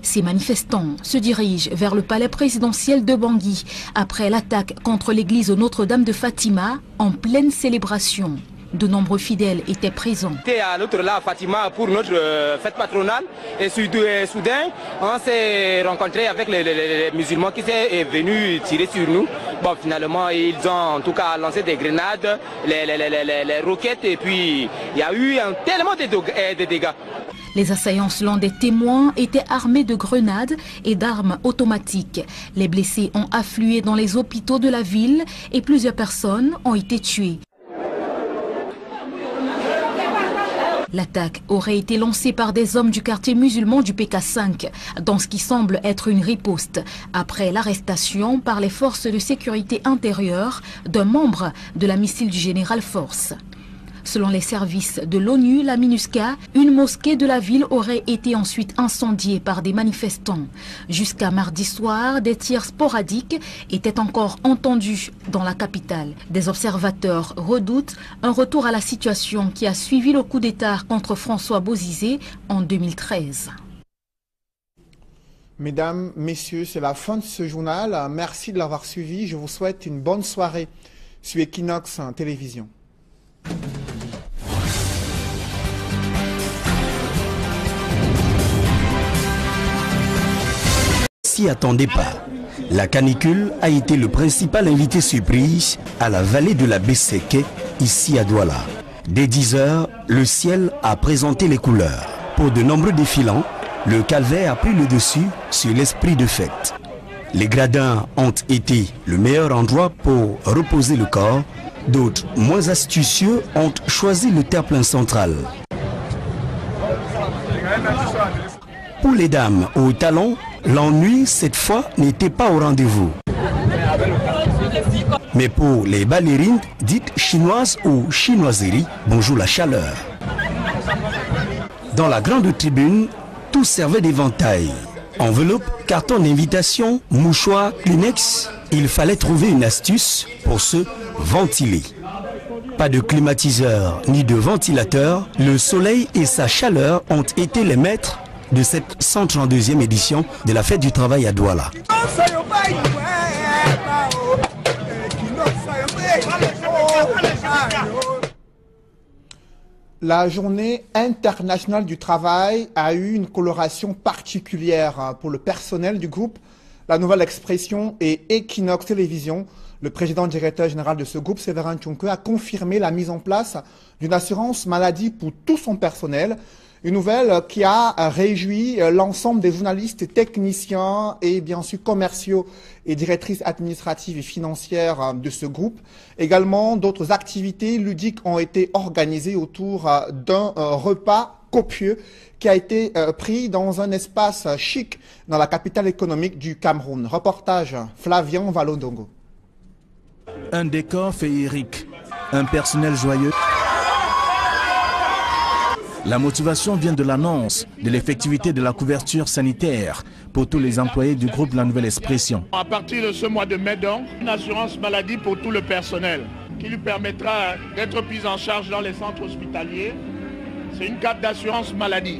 Ces manifestants se dirigent vers le palais présidentiel de Bangui après l'attaque contre l'église Notre-Dame de Fatima en pleine célébration. De nombreux fidèles étaient présents. C'était à l'autre là, Fatima, pour notre fête patronale. Et soudain, on s'est rencontré avec les musulmans qui sont venus tirer sur nous. Bon, finalement, ils ont en tout cas lancé des grenades, les roquettes, et puis il y a eu tellement de dégâts. Les assaillants, selon des témoins, étaient armés de grenades et d'armes automatiques. Les blessés ont afflué dans les hôpitaux de la ville et plusieurs personnes ont été tuées. L'attaque aurait été lancée par des hommes du quartier musulman du PK5, dans ce qui semble être une riposte, après l'arrestation par les forces de sécurité intérieure d'un membre de la missile du général Force. Selon les services de l'ONU, la MINUSCA, une mosquée de la ville aurait été ensuite incendiée par des manifestants. Jusqu'à mardi soir, des tirs sporadiques étaient encore entendus dans la capitale. Des observateurs redoutent un retour à la situation qui a suivi le coup d'État contre François Bozizé en 2013. Mesdames, messieurs, c'est la fin de ce journal. Merci de l'avoir suivi. Je vous souhaite une bonne soirée sur Equinox Télévision. S'y attendait pas. La canicule a été le principal invité surprise à la vallée de la Besseke, ici à Douala. Dès 10 h, le ciel a présenté les couleurs. Pour de nombreux défilants, le calvaire a pris le dessus sur l'esprit de fête. Les gradins ont été le meilleur endroit pour reposer le corps. D'autres, moins astucieux, ont choisi le terre-plein central. Pour les dames aux talons, l'ennui, cette fois, n'était pas au rendez-vous. Mais pour les ballerines, dites chinoises ou chinoiseries, bonjour la chaleur. Dans la grande tribune, tout servait d'éventail. Enveloppe, carton d'invitation, mouchoir, Kleenex, il fallait trouver une astuce pour se ventiler. Pas de climatiseur ni de ventilateur, le soleil et sa chaleur ont été les maîtres de cette 132e édition de la fête du travail à Douala. La journée internationale du travail a eu une coloration particulière pour le personnel du groupe La Nouvelle Expression et Equinox Télévision. Le président directeur général de ce groupe, Séverin Tchonke, a confirmé la mise en place d'une assurance maladie pour tout son personnel. Une nouvelle qui a réjoui l'ensemble des journalistes, techniciens et bien sûr commerciaux et directrices administratives et financières de ce groupe. Également, d'autres activités ludiques ont été organisées autour d'un repas copieux qui a été pris dans un espace chic dans la capitale économique du Cameroun. Reportage Flavien Valodongo. Un décor féerique, un personnel joyeux. La motivation vient de l'annonce de l'effectivité de la couverture sanitaire pour tous les employés du groupe La Nouvelle Expression. À partir de ce mois de mai, donc, une assurance maladie pour tout le personnel qui lui permettra d'être pris en charge dans les centres hospitaliers. C'est une carte d'assurance maladie.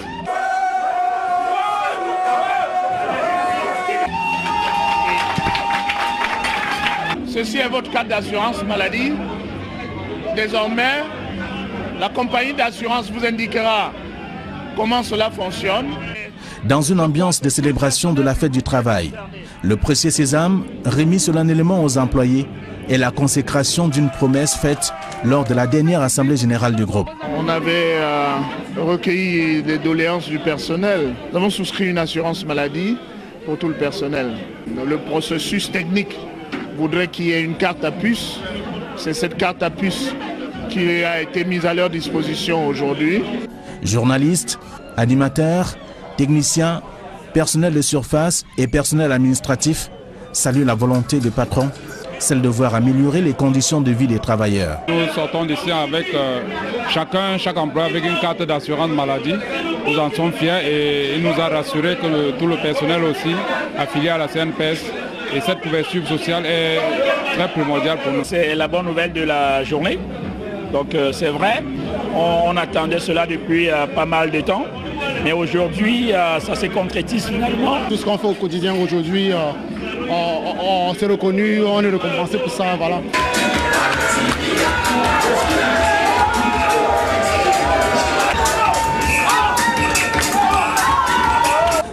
Ceci est votre carte d'assurance maladie. Désormais, la compagnie d'assurance vous indiquera comment cela fonctionne. Dans une ambiance de célébration de la fête du travail, le précieux sésame remis solennellement aux employés est la consécration d'une promesse faite lors de la dernière assemblée générale du groupe. On avait recueilli des doléances du personnel. Nous avons souscrit une assurance maladie pour tout le personnel. Le processus technique voudrait qu'il y ait une carte à puce. C'est cette carte à puce qui a été mise à leur disposition aujourd'hui. Journalistes, animateurs, techniciens, personnel de surface et personnel administratif saluent la volonté du patron, celle de voir améliorer les conditions de vie des travailleurs. Nous sortons d'ici avec chaque employé avec une carte d'assurance maladie. Nous en sommes fiers et il nous a rassuré que tout le personnel aussi affilié à la CNPS. Et cette couverture sociale est très primordiale pour nous. C'est la bonne nouvelle de la journée. Donc c'est vrai, on attendait cela depuis pas mal de temps. Mais aujourd'hui, ça se concrétise finalement. Tout ce qu'on fait au quotidien aujourd'hui, on s'est reconnu, on est récompensé pour ça. Voilà.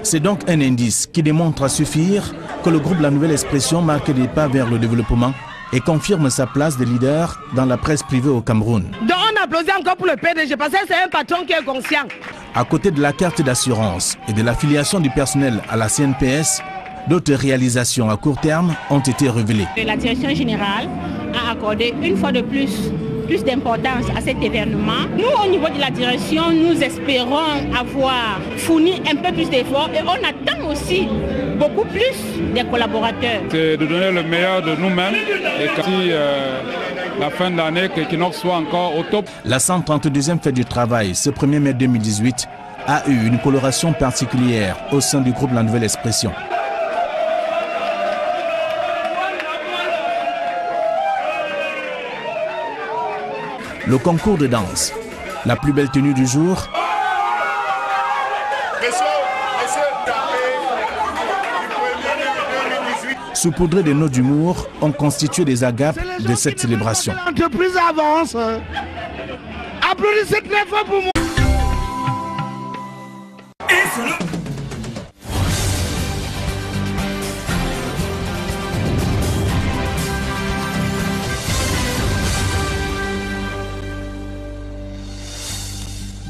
C'est donc un indice qui démontre à suffire que le groupe La Nouvelle Expression marque des pas vers le développement et confirme sa place de leader dans la presse privée au Cameroun. Donc on applaudit encore pour le PDG parce que c'est un patron qui est conscient. À côté de la carte d'assurance et de l'affiliation du personnel à la CNPS, d'autres réalisations à court terme ont été révélées. La direction générale a accordé une fois de plus d'importance à cet événement. Nous, au niveau de la direction, nous espérons avoir fourni un peu plus d'efforts et on attend aussi beaucoup plus des collaborateurs. C'est de donner le meilleur de nous-mêmes et que si la fin de l'année, que Kinox soit encore au top. La 132e fête du travail, ce 1er mai 2018, a eu une coloration particulière au sein du groupe La Nouvelle Expression. Le concours de danse, la plus belle tenue du jour, saupoudrés de notes d'humour, ont constitué des agapes de cette célébration. L'entreprise avance. Applaudissez très fort pour moi.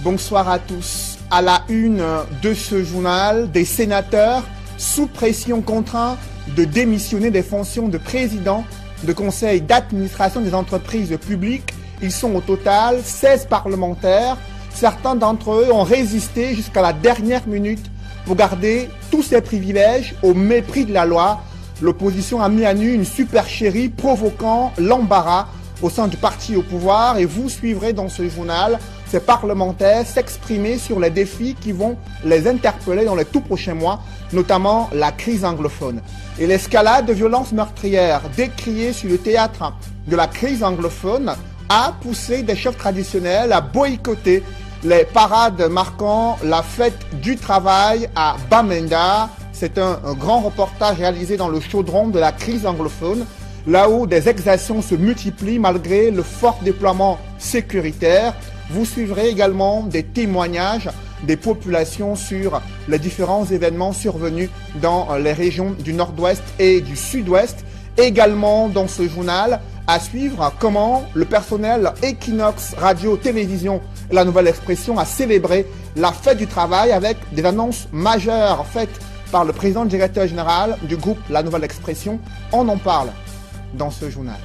Bonsoir à tous. À la une de ce journal, des sénateurs sous pression contraints de démissionner des fonctions de président de conseil d'administration des entreprises publiques. Ils sont au total 16 parlementaires. Certains d'entre eux ont résisté jusqu'à la dernière minute pour garder tous ces privilèges au mépris de la loi. L'opposition a mis à nu une supercherie provoquant l'embarras au sein du parti au pouvoir et vous suivrez dans ce journal ces parlementaires s'exprimer sur les défis qui vont les interpeller dans les tout prochains mois, notamment la crise anglophone. Et l'escalade de violences meurtrières décriée sur le théâtre de la crise anglophone a poussé des chefs traditionnels à boycotter les parades marquant la fête du travail à Bamenda. C'est un grand reportage réalisé dans le chaudron de la crise anglophone, là où des exactions se multiplient malgré le fort déploiement sécuritaire. Vous suivrez également des témoignages des populations sur les différents événements survenus dans les régions du nord-ouest et du sud-ouest. Également dans ce journal, à suivre comment le personnel Equinox Radio Télévision et La Nouvelle Expression a célébré la fête du travail avec des annonces majeures faites par le président directeur général du groupe La Nouvelle Expression. On en parle dans ce journal.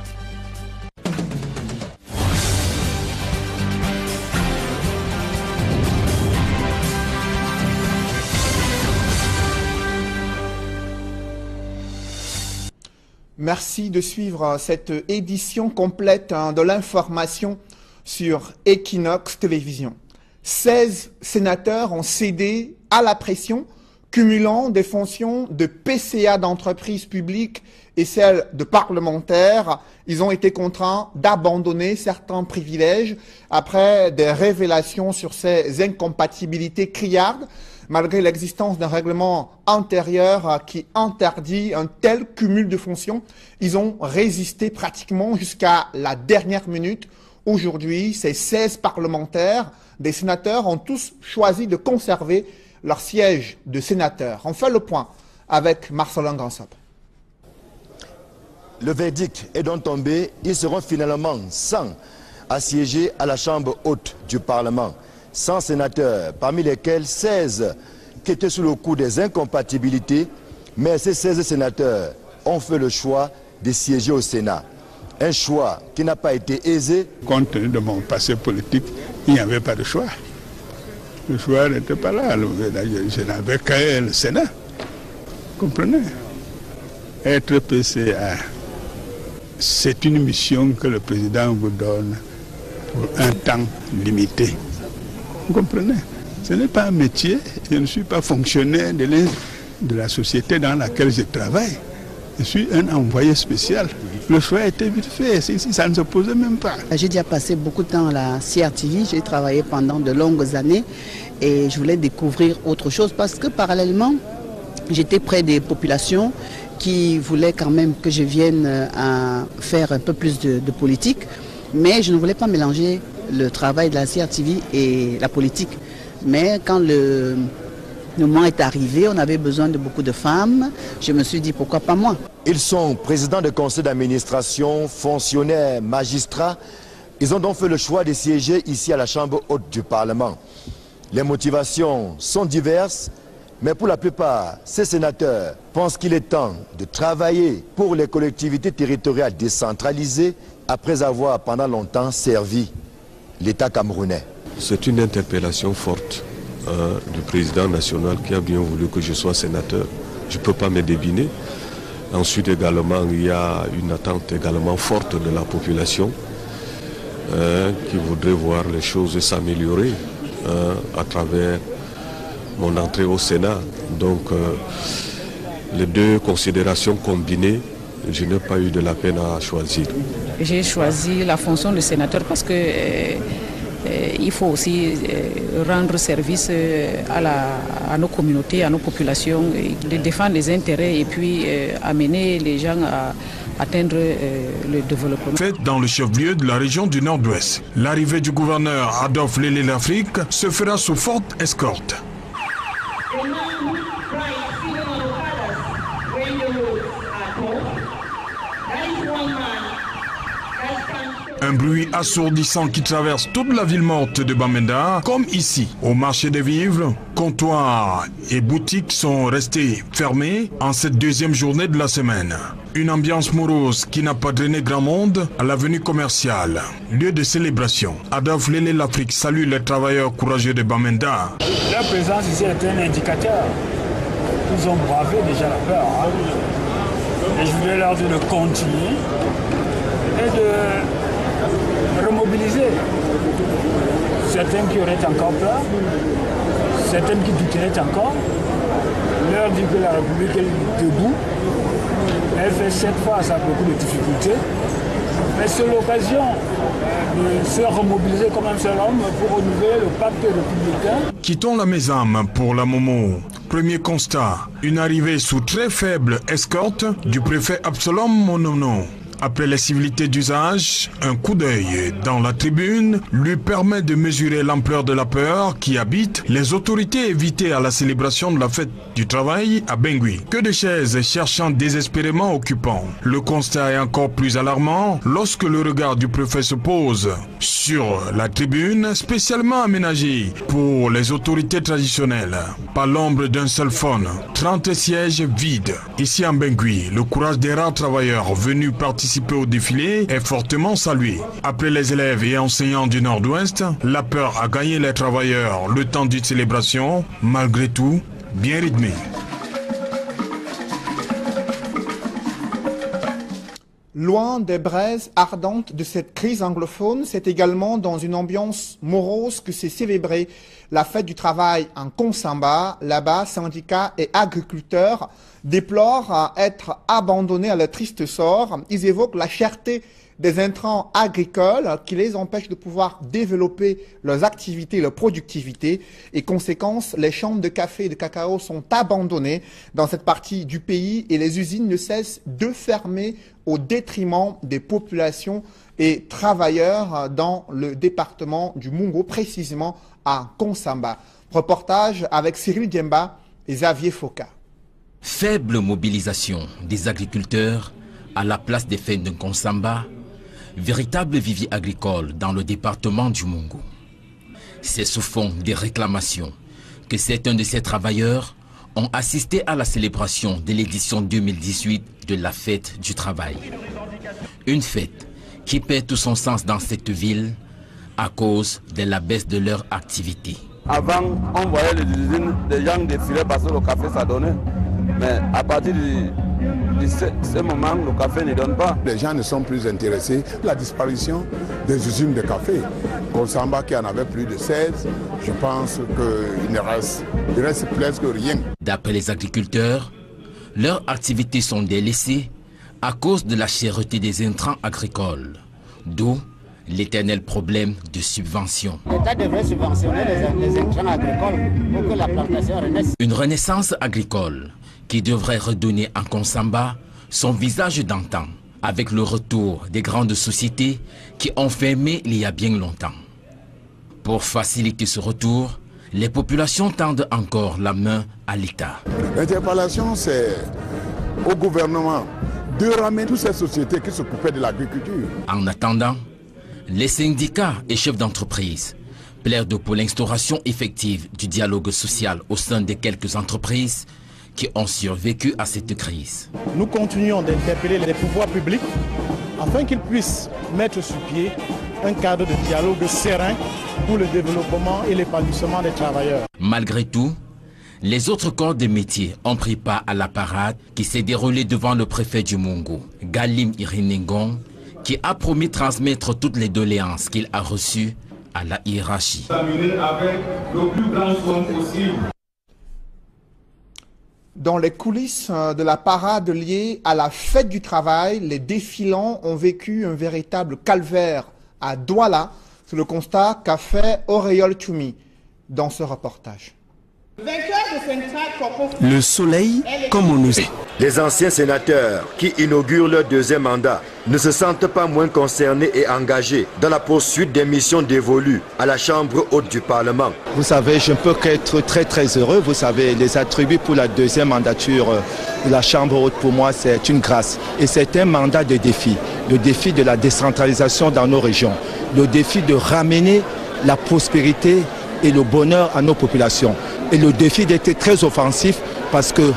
Merci de suivre cette édition complète de l'information sur Equinox Télévision. 16 sénateurs ont cédé à la pression, cumulant des fonctions de PCA d'entreprises publiques et celles de parlementaires. Ils ont été contraints d'abandonner certains privilèges après des révélations sur ces incompatibilités criardes. Malgré l'existence d'un règlement intérieur qui interdit un tel cumul de fonctions, ils ont résisté pratiquement jusqu'à la dernière minute. Aujourd'hui, ces 16 parlementaires, des sénateurs, ont tous choisi de conserver leur siège de sénateur. On fait le point avec Marcelin Gansop. Le verdict est donc tombé. Ils seront finalement 100 à siéger à la Chambre haute du Parlement. 100 sénateurs, parmi lesquels 16 qui étaient sous le coup des incompatibilités, mais ces 16 sénateurs ont fait le choix de siéger au Sénat. Un choix qui n'a pas été aisé. Compte tenu de mon passé politique, il n'y avait pas de choix. Le choix n'était pas là. Je n'avais qu'à le Sénat. Vous comprenez? Être PCA, c'est une mission que le président vous donne pour un temps limité. Vous comprenez? Ce n'est pas un métier, je ne suis pas fonctionnaire de la société dans laquelle je travaille. Je suis un envoyé spécial. Le choix a été vite fait, ça ne se posait même pas. J'ai déjà passé beaucoup de temps à la CRTV, j'ai travaillé pendant de longues années et je voulais découvrir autre chose parce que parallèlement, j'étais près des populations qui voulaient quand même que je vienne à faire un peu plus de politique, mais je ne voulais pas mélanger le travail de la CRTV et la politique. Mais quand le moment est arrivé, on avait besoin de beaucoup de femmes. Je me suis dit, pourquoi pas moi? Ils sont présidents de conseil d'administration, fonctionnaires, magistrats. Ils ont donc fait le choix de siéger ici à la Chambre haute du Parlement. Les motivations sont diverses, mais pour la plupart, ces sénateurs pensent qu'il est temps de travailler pour les collectivités territoriales décentralisées après avoir pendant longtemps servi l'État camerounais. C'est une interpellation forte du président national qui a bien voulu que je sois sénateur. Je ne peux pas me deviner. Ensuite également, il y a une attente également forte de la population qui voudrait voir les choses s'améliorer à travers mon entrée au Sénat. Donc les deux considérations combinées, je n'ai pas eu de la peine à choisir. J'ai choisi la fonction de sénateur parce que il faut aussi rendre service à nos communautés, à nos populations, de défendre les intérêts et puis amener les gens à atteindre le développement. Fête dans le chef-lieu de la région du Nord-Ouest. L'arrivée du gouverneur Adolphe Lélé Lafrique se fera sous forte escorte. Un bruit assourdissant qui traverse toute la ville morte de Bamenda, comme ici. Au marché des vivres, comptoirs et boutiques sont restés fermés en cette deuxième journée de la semaine. Une ambiance morose qui n'a pas drainé grand monde à l'avenue commerciale. Lieu de célébration. Adolphe Lélé Lafrique salue les travailleurs courageux de Bamenda. Leur présence ici est un indicateur. Ils ont bravé déjà la peur. Et je voulais leur dire de continuer et de remobiliser certains qui auraient encore peur, certains qui douteraient encore, leur dire que la République est debout. Elle fait cette phase à beaucoup de difficultés, mais c'est l'occasion de se remobiliser comme un seul homme pour renouveler le pacte républicain. Quittons la Mésame pour la Momo. Premier constat, une arrivée sous très faible escorte du préfet Absalom Monono. Après les civilités d'usage, un coup d'œil dans la tribune lui permet de mesurer l'ampleur de la peur qui habite les autorités invitées à la célébration de la fête du travail à Bangui. Que de chaises cherchant désespérément occupants. Le constat est encore plus alarmant lorsque le regard du préfet se pose sur la tribune spécialement aménagée pour les autorités traditionnelles. Pas l'ombre d'un seul faune, 30 sièges vides. Ici en Bangui, le courage des rares travailleurs venus participer au défilé est fortement salué. Après les élèves et enseignants du Nord-Ouest, la peur a gagné les travailleurs le temps d'une célébration, malgré tout, bien rythmée. Loin des braises ardentes de cette crise anglophone, c'est également dans une ambiance morose que s'est célébrée la fête du travail en Konsamba. Là-bas, syndicats et agriculteurs déplorent être abandonnés à leur triste sort. Ils évoquent la cherté des intrants agricoles qui les empêchent de pouvoir développer leurs activités, leur productivité. Et conséquence, les champs de café et de cacao sont abandonnés dans cette partie du pays et les usines ne cessent de fermer au détriment des populations et travailleurs dans le département du Mungo, précisément à Konsamba. Reportage avec Cyril Diemba et Xavier Foka. Faible mobilisation des agriculteurs à la place des fêtes de Konsamba, véritable vivier agricole dans le département du Mungo. C'est sous fond des réclamations que certains de ces travailleurs ont assisté à la célébration de l'édition 2018 de la fête du travail. Une fête qui perd tout son sens dans cette ville à cause de la baisse de leur activité. Avant, on voyait les usines, des gens défilaient parce que le café ça donnait. Mais à partir de ce moment, le café ne donne pas. Les gens ne sont plus intéressés. La disparition des usines de café. Konsamba qui en avait plus de 16, je pense qu'il reste presque rien. D'après les agriculteurs, leurs activités sont délaissées à cause de la cherté des intrants agricoles. D'où l'éternel problème de subvention. L'État devrait subventionner les intrants agricoles pour que la plantation renaisse. Une renaissance agricole qui devrait redonner à Konsamba son visage d'antan, avec le retour des grandes sociétés qui ont fermé il y a bien longtemps. Pour faciliter ce retour, les populations tendent encore la main à l'État. L'interpellation, c'est au gouvernement de ramener toutes ces sociétés qui s'occupaient de l'agriculture. En attendant, les syndicats et chefs d'entreprise plaident pour l'instauration effective du dialogue social au sein de quelques entreprises qui ont survécu à cette crise. Nous continuons d'interpeller les pouvoirs publics afin qu'ils puissent mettre sur pied un cadre de dialogue serein pour le développement et l'épanouissement des travailleurs. Malgré tout, les autres corps de métier ont pris part à la parade qui s'est déroulée devant le préfet du Mungo, Galim Irinengon, qui a promis de transmettre toutes les doléances qu'il a reçues à la hiérarchie. Avec le plus grand soin possible. Dans les coulisses de la parade liée à la fête du travail, les défilants ont vécu un véritable calvaire à Douala. C'est le constat qu'a fait Auréole Toumi dans ce reportage. Le soleil, comme on le sait. Les anciens sénateurs qui inaugurent leur deuxième mandat ne se sentent pas moins concernés et engagés dans la poursuite des missions dévolues à la Chambre haute du Parlement. Vous savez, je ne peux qu'être très heureux. Vous savez, les attributs pour la deuxième mandature de la Chambre haute, pour moi, c'est une grâce. Et c'est un mandat de défi. Le défi de la décentralisation dans nos régions. Le défi de ramener la prospérité et le bonheur à nos populations. Et le défi d'être très offensif parce que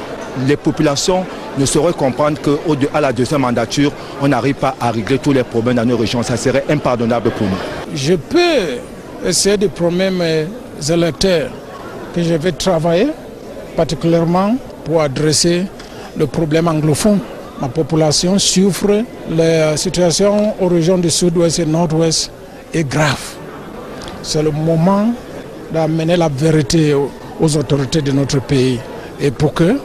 les populations ne sauraient comprendre qu'à la deuxième mandature, on n'arrive pas à régler tous les problèmes dans nos régions. Ça serait impardonnable pour nous. Je peux essayer de promettre mes électeurs que je vais travailler particulièrement pour adresser le problème anglophone. Ma population souffre, la situation aux régions du sud-ouest et nord-ouest est grave. C'est le moment d'amener la vérité aux autorités de notre pays. Et pour que,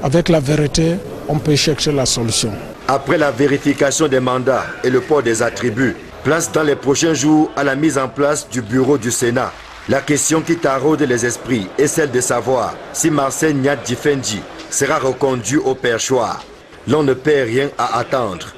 avec la vérité, on peut chercher la solution. Après la vérification des mandats et le port des attributs, place dans les prochains jours à la mise en place du bureau du Sénat. La question qui taraude les esprits est celle de savoir si Marcel Nyat Difendi sera reconduit au perchoir. L'on ne perd rien à attendre.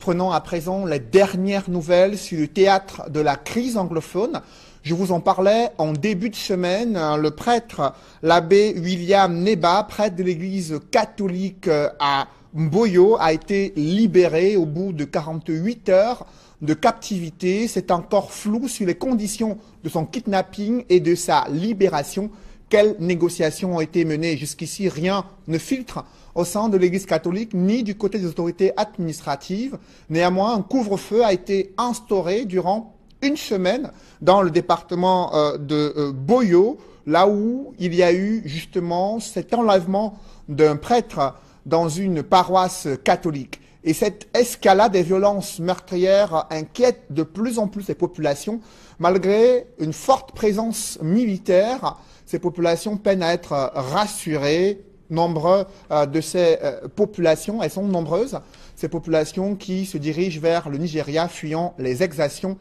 Prenons à présent les dernières nouvelles sur le théâtre de la crise anglophone. Je vous en parlais en début de semaine. Le prêtre, l'abbé William Neba, prêtre de l'église catholique à Mboyo, a été libéré au bout de 48 heures de captivité. C'est encore flou sur les conditions de son kidnapping et de sa libération. Quelles négociations ont été menées? Jusqu'ici, rien ne filtre au sein de l'église catholique ni du côté des autorités administratives. Néanmoins, un couvre-feu a été instauré durant une semaine dans le département de Boyo, là où il y a eu justement cet enlèvement d'un prêtre dans une paroisse catholique. Et cette escalade des violences meurtrières inquiète de plus en plus les populations. Malgré une forte présence militaire, ces populations peinent à être rassurées. Nombreuses de ces populations, elles sont nombreuses, ces populations qui se dirigent vers le Nigeria, fuyant les exactions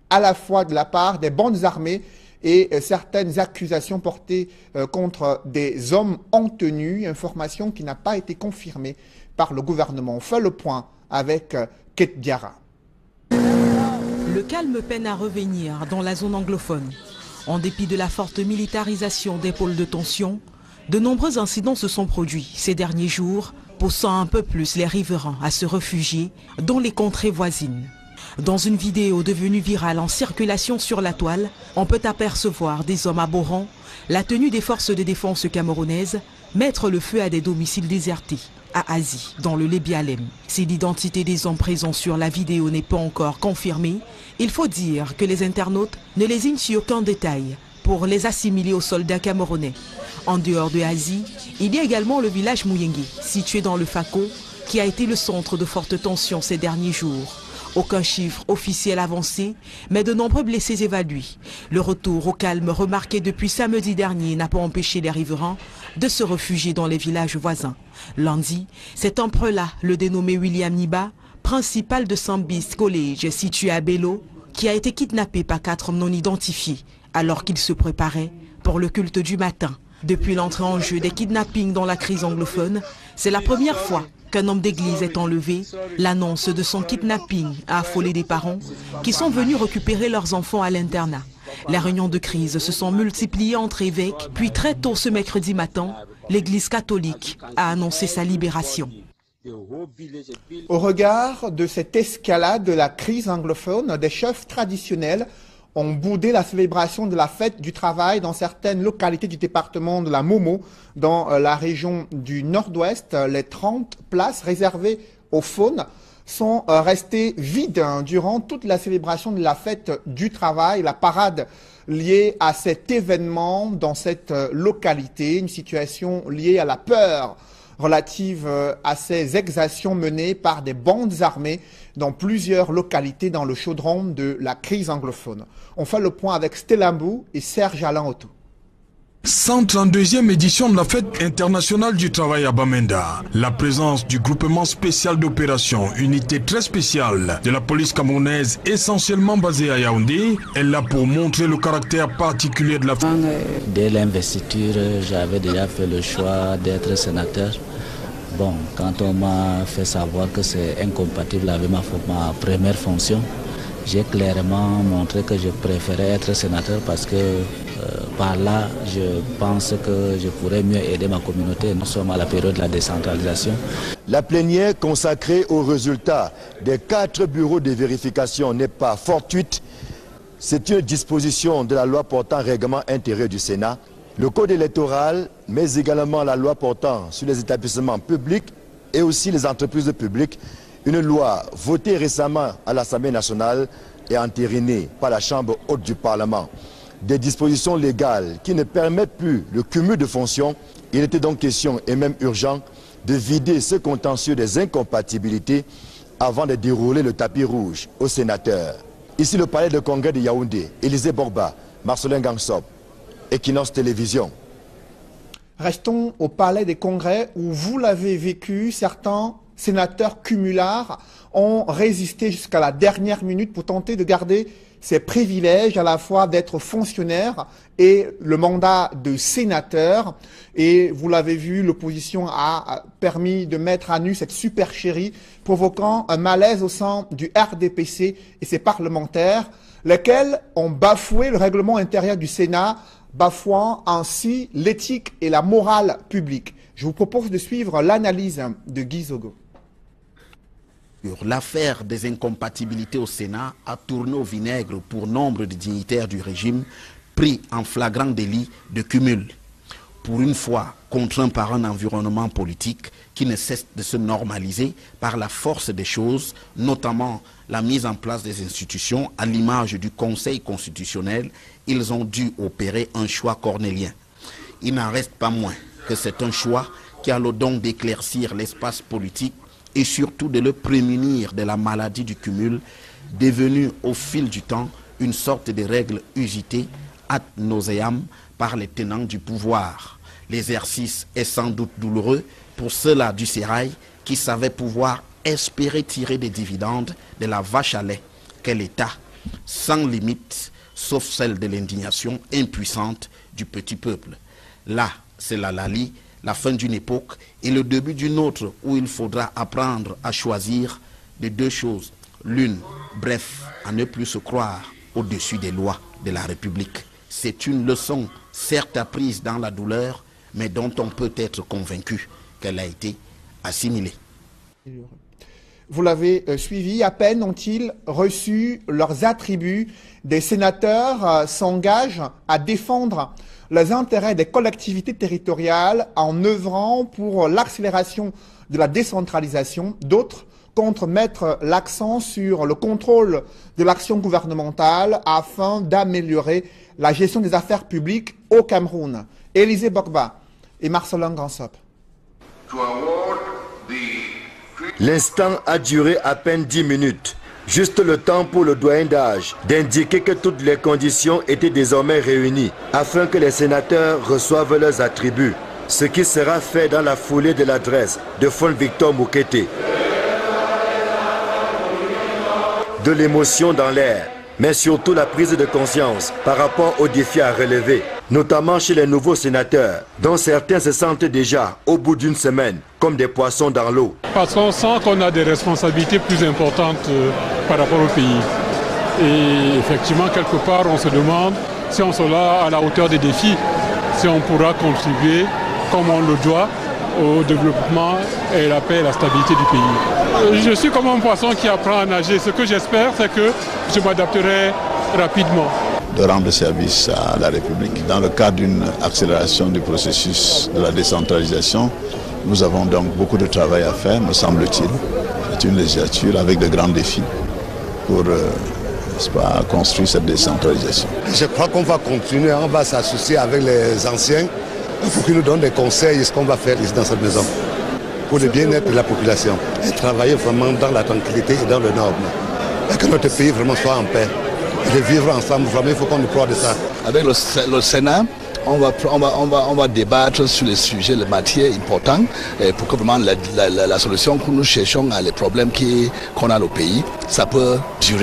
à la fois de la part des bandes armées et certaines accusations portées contre des hommes en tenue, information qui n'a pas été confirmée par le gouvernement. On fait le point avec Kate Diarra. Le calme peine à revenir dans la zone anglophone. En dépit de la forte militarisation des pôles de tension, de nombreux incidents se sont produits ces derniers jours, poussant un peu plus les riverains à se réfugier dans les contrées voisines. Dans une vidéo devenue virale en circulation sur la toile, on peut apercevoir des hommes abhorrants, la tenue des forces de défense camerounaises, mettre le feu à des domiciles désertés à Azi, dans le Lébialem. Si l'identité des hommes présents sur la vidéo n'est pas encore confirmée, il faut dire que les internautes ne lésinent sur aucun détail pour les assimiler aux soldats camerounais. En dehors de Azi, il y a également le village Mouyengue, situé dans le Fako, qui a été le centre de fortes tensions ces derniers jours. Aucun chiffre officiel avancé, mais de nombreux blessés évalués. Le retour au calme remarqué depuis samedi dernier n'a pas empêché les riverains de se réfugier dans les villages voisins. Lundi, cet empereur-là, le dénommé William Niba, principal de Sambis College situé à Bello, qui a été kidnappé par 4 hommes non identifiés alors qu'il se préparait pour le culte du matin. Depuis l'entrée en jeu des kidnappings dans la crise anglophone, c'est la première fois qu'un homme d'église est enlevé. L'annonce de son kidnapping a affolé des parents qui sont venus récupérer leurs enfants à l'internat. Les réunions de crise se sont multipliées entre évêques, puis très tôt ce mercredi matin, l'église catholique a annoncé sa libération. Au regard de cette escalade de la crise anglophone, des chefs traditionnels ont boudé la célébration de la fête du travail dans certaines localités du département de la Momo, dans la région du Nord-Ouest. Les 30 places réservées aux faunes sont restées vides durant toute la célébration de la fête du travail, la parade liée à cet événement dans cette localité, une situation liée à la peur relative à ces exactions menées par des bandes armées dans plusieurs localités dans le chaudron de la crise anglophone. On fait le point avec Stella Mbou et Serge Alain Otto. 132e édition de la fête internationale du travail à Bamenda. La présence du groupement spécial d'opération, unité très spéciale de la police camerounaise essentiellement basée à Yaoundé, est là pour montrer le caractère particulier de la fête. Dès l'investiture, j'avais déjà fait le choix d'être sénateur. Bon, quand on m'a fait savoir que c'est incompatible avec ma première fonction, j'ai clairement montré que je préférais être sénateur parce que par là, je pense que je pourrais mieux aider ma communauté. Nous sommes à la période de la décentralisation. La plénière consacrée aux résultats des 4 bureaux de vérification n'est pas fortuite. C'est une disposition de la loi portant règlement intérieur du Sénat, le code électoral, mais également la loi portant sur les établissements publics et aussi les entreprises publiques. Une loi votée récemment à l'Assemblée nationale et entérinée par la Chambre haute du Parlement. Des dispositions légales qui ne permettent plus le cumul de fonctions. Il était donc question, et même urgent, de vider ce contentieux des incompatibilités avant de dérouler le tapis rouge aux sénateurs. Ici le palais de congrès de Yaoundé, Élisée Borba, Marcelin Gangsop, Equinox Télévision. Restons au palais des congrès où vous l'avez vécu. Certains sénateurs cumulards ont résisté jusqu'à la dernière minute pour tenter de garder ces privilèges à la fois d'être fonctionnaire et le mandat de sénateur. Et vous l'avez vu, l'opposition a permis de mettre à nu cette supercherie, provoquant un malaise au sein du RDPC et ses parlementaires, lesquels ont bafoué le règlement intérieur du Sénat, bafouant ainsi l'éthique et la morale publique. Je vous propose de suivre l'analyse de Guy Zogo. L'affaire des incompatibilités au Sénat a tourné au vinaigre pour nombre de dignitaires du régime pris en flagrant délit de cumul. Pour une fois contraints par un environnement politique qui ne cesse de se normaliser par la force des choses, notamment la mise en place des institutions à l'image du Conseil constitutionnel, ils ont dû opérer un choix cornélien. Il n'en reste pas moins que c'est un choix qui a le don d'éclaircir l'espace politique et surtout de le prémunir de la maladie du cumul, devenue au fil du temps une sorte de règle usitée ad nauseam par les tenants du pouvoir. L'exercice est sans doute douloureux pour ceux-là du sérail qui savaient pouvoir espérer tirer des dividendes de la vache à lait qu'est l'État, sans limite, sauf celle de l'indignation impuissante du petit peuple. Là, c'est la Lali, la fin d'une époque et le début d'une autre où il faudra apprendre à choisir de deux choses. L'une, bref, à ne plus se croire au-dessus des lois de la République. C'est une leçon, certes apprise dans la douleur, mais dont on peut être convaincu qu'elle a été assimilée. Vous l'avez suivi, à peine ont-ils reçu leurs attributs, des sénateurs s'engagent à défendre les intérêts des collectivités territoriales en œuvrant pour l'accélération de la décentralisation. D'autres comptent mettre l'accent sur le contrôle de l'action gouvernementale afin d'améliorer la gestion des affaires publiques au Cameroun. Élisée Bokba et Marcelin Gransop. L'instant a duré à peine 10 minutes. Juste le temps pour le doyen d'âge d'indiquer que toutes les conditions étaient désormais réunies afin que les sénateurs reçoivent leurs attributs, ce qui sera fait dans la foulée de l'adresse de Fon Victor Moukete. De l'émotion dans l'air, mais surtout la prise de conscience par rapport aux défis à relever, notamment chez les nouveaux sénateurs, dont certains se sentent déjà, au bout d'une semaine, comme des poissons dans l'eau. Parce qu'on sent qu'on a des responsabilités plus importantes par rapport au pays. Et effectivement, quelque part, on se demande si on sera à la hauteur des défis, si on pourra contribuer, comme on le doit, au développement et la paix et la stabilité du pays. Je suis comme un poisson qui apprend à nager. Ce que j'espère, c'est que je m'adapterai rapidement. De rendre service à la République. Dans le cadre d'une accélération du processus de la décentralisation, nous avons donc beaucoup de travail à faire, me semble-t-il. C'est une législature avec de grands défis pour construire cette décentralisation. Je crois qu'on va continuer, on va s'associer avec les anciens. Il faut qu'ils nous donnent des conseils de ce qu'on va faire ici dans cette maison pour le bien-être de la population et travailler vraiment dans la tranquillité et dans le norme. Et que notre pays vraiment soit en paix. Et de vivre ensemble, vraiment, il faut qu'on nous croie de ça. Avec le Sénat, on va débattre sur les sujets, les matières importantes pour que vraiment la solution que nous cherchons à les problèmes qu'on a au pays, ça peut durer.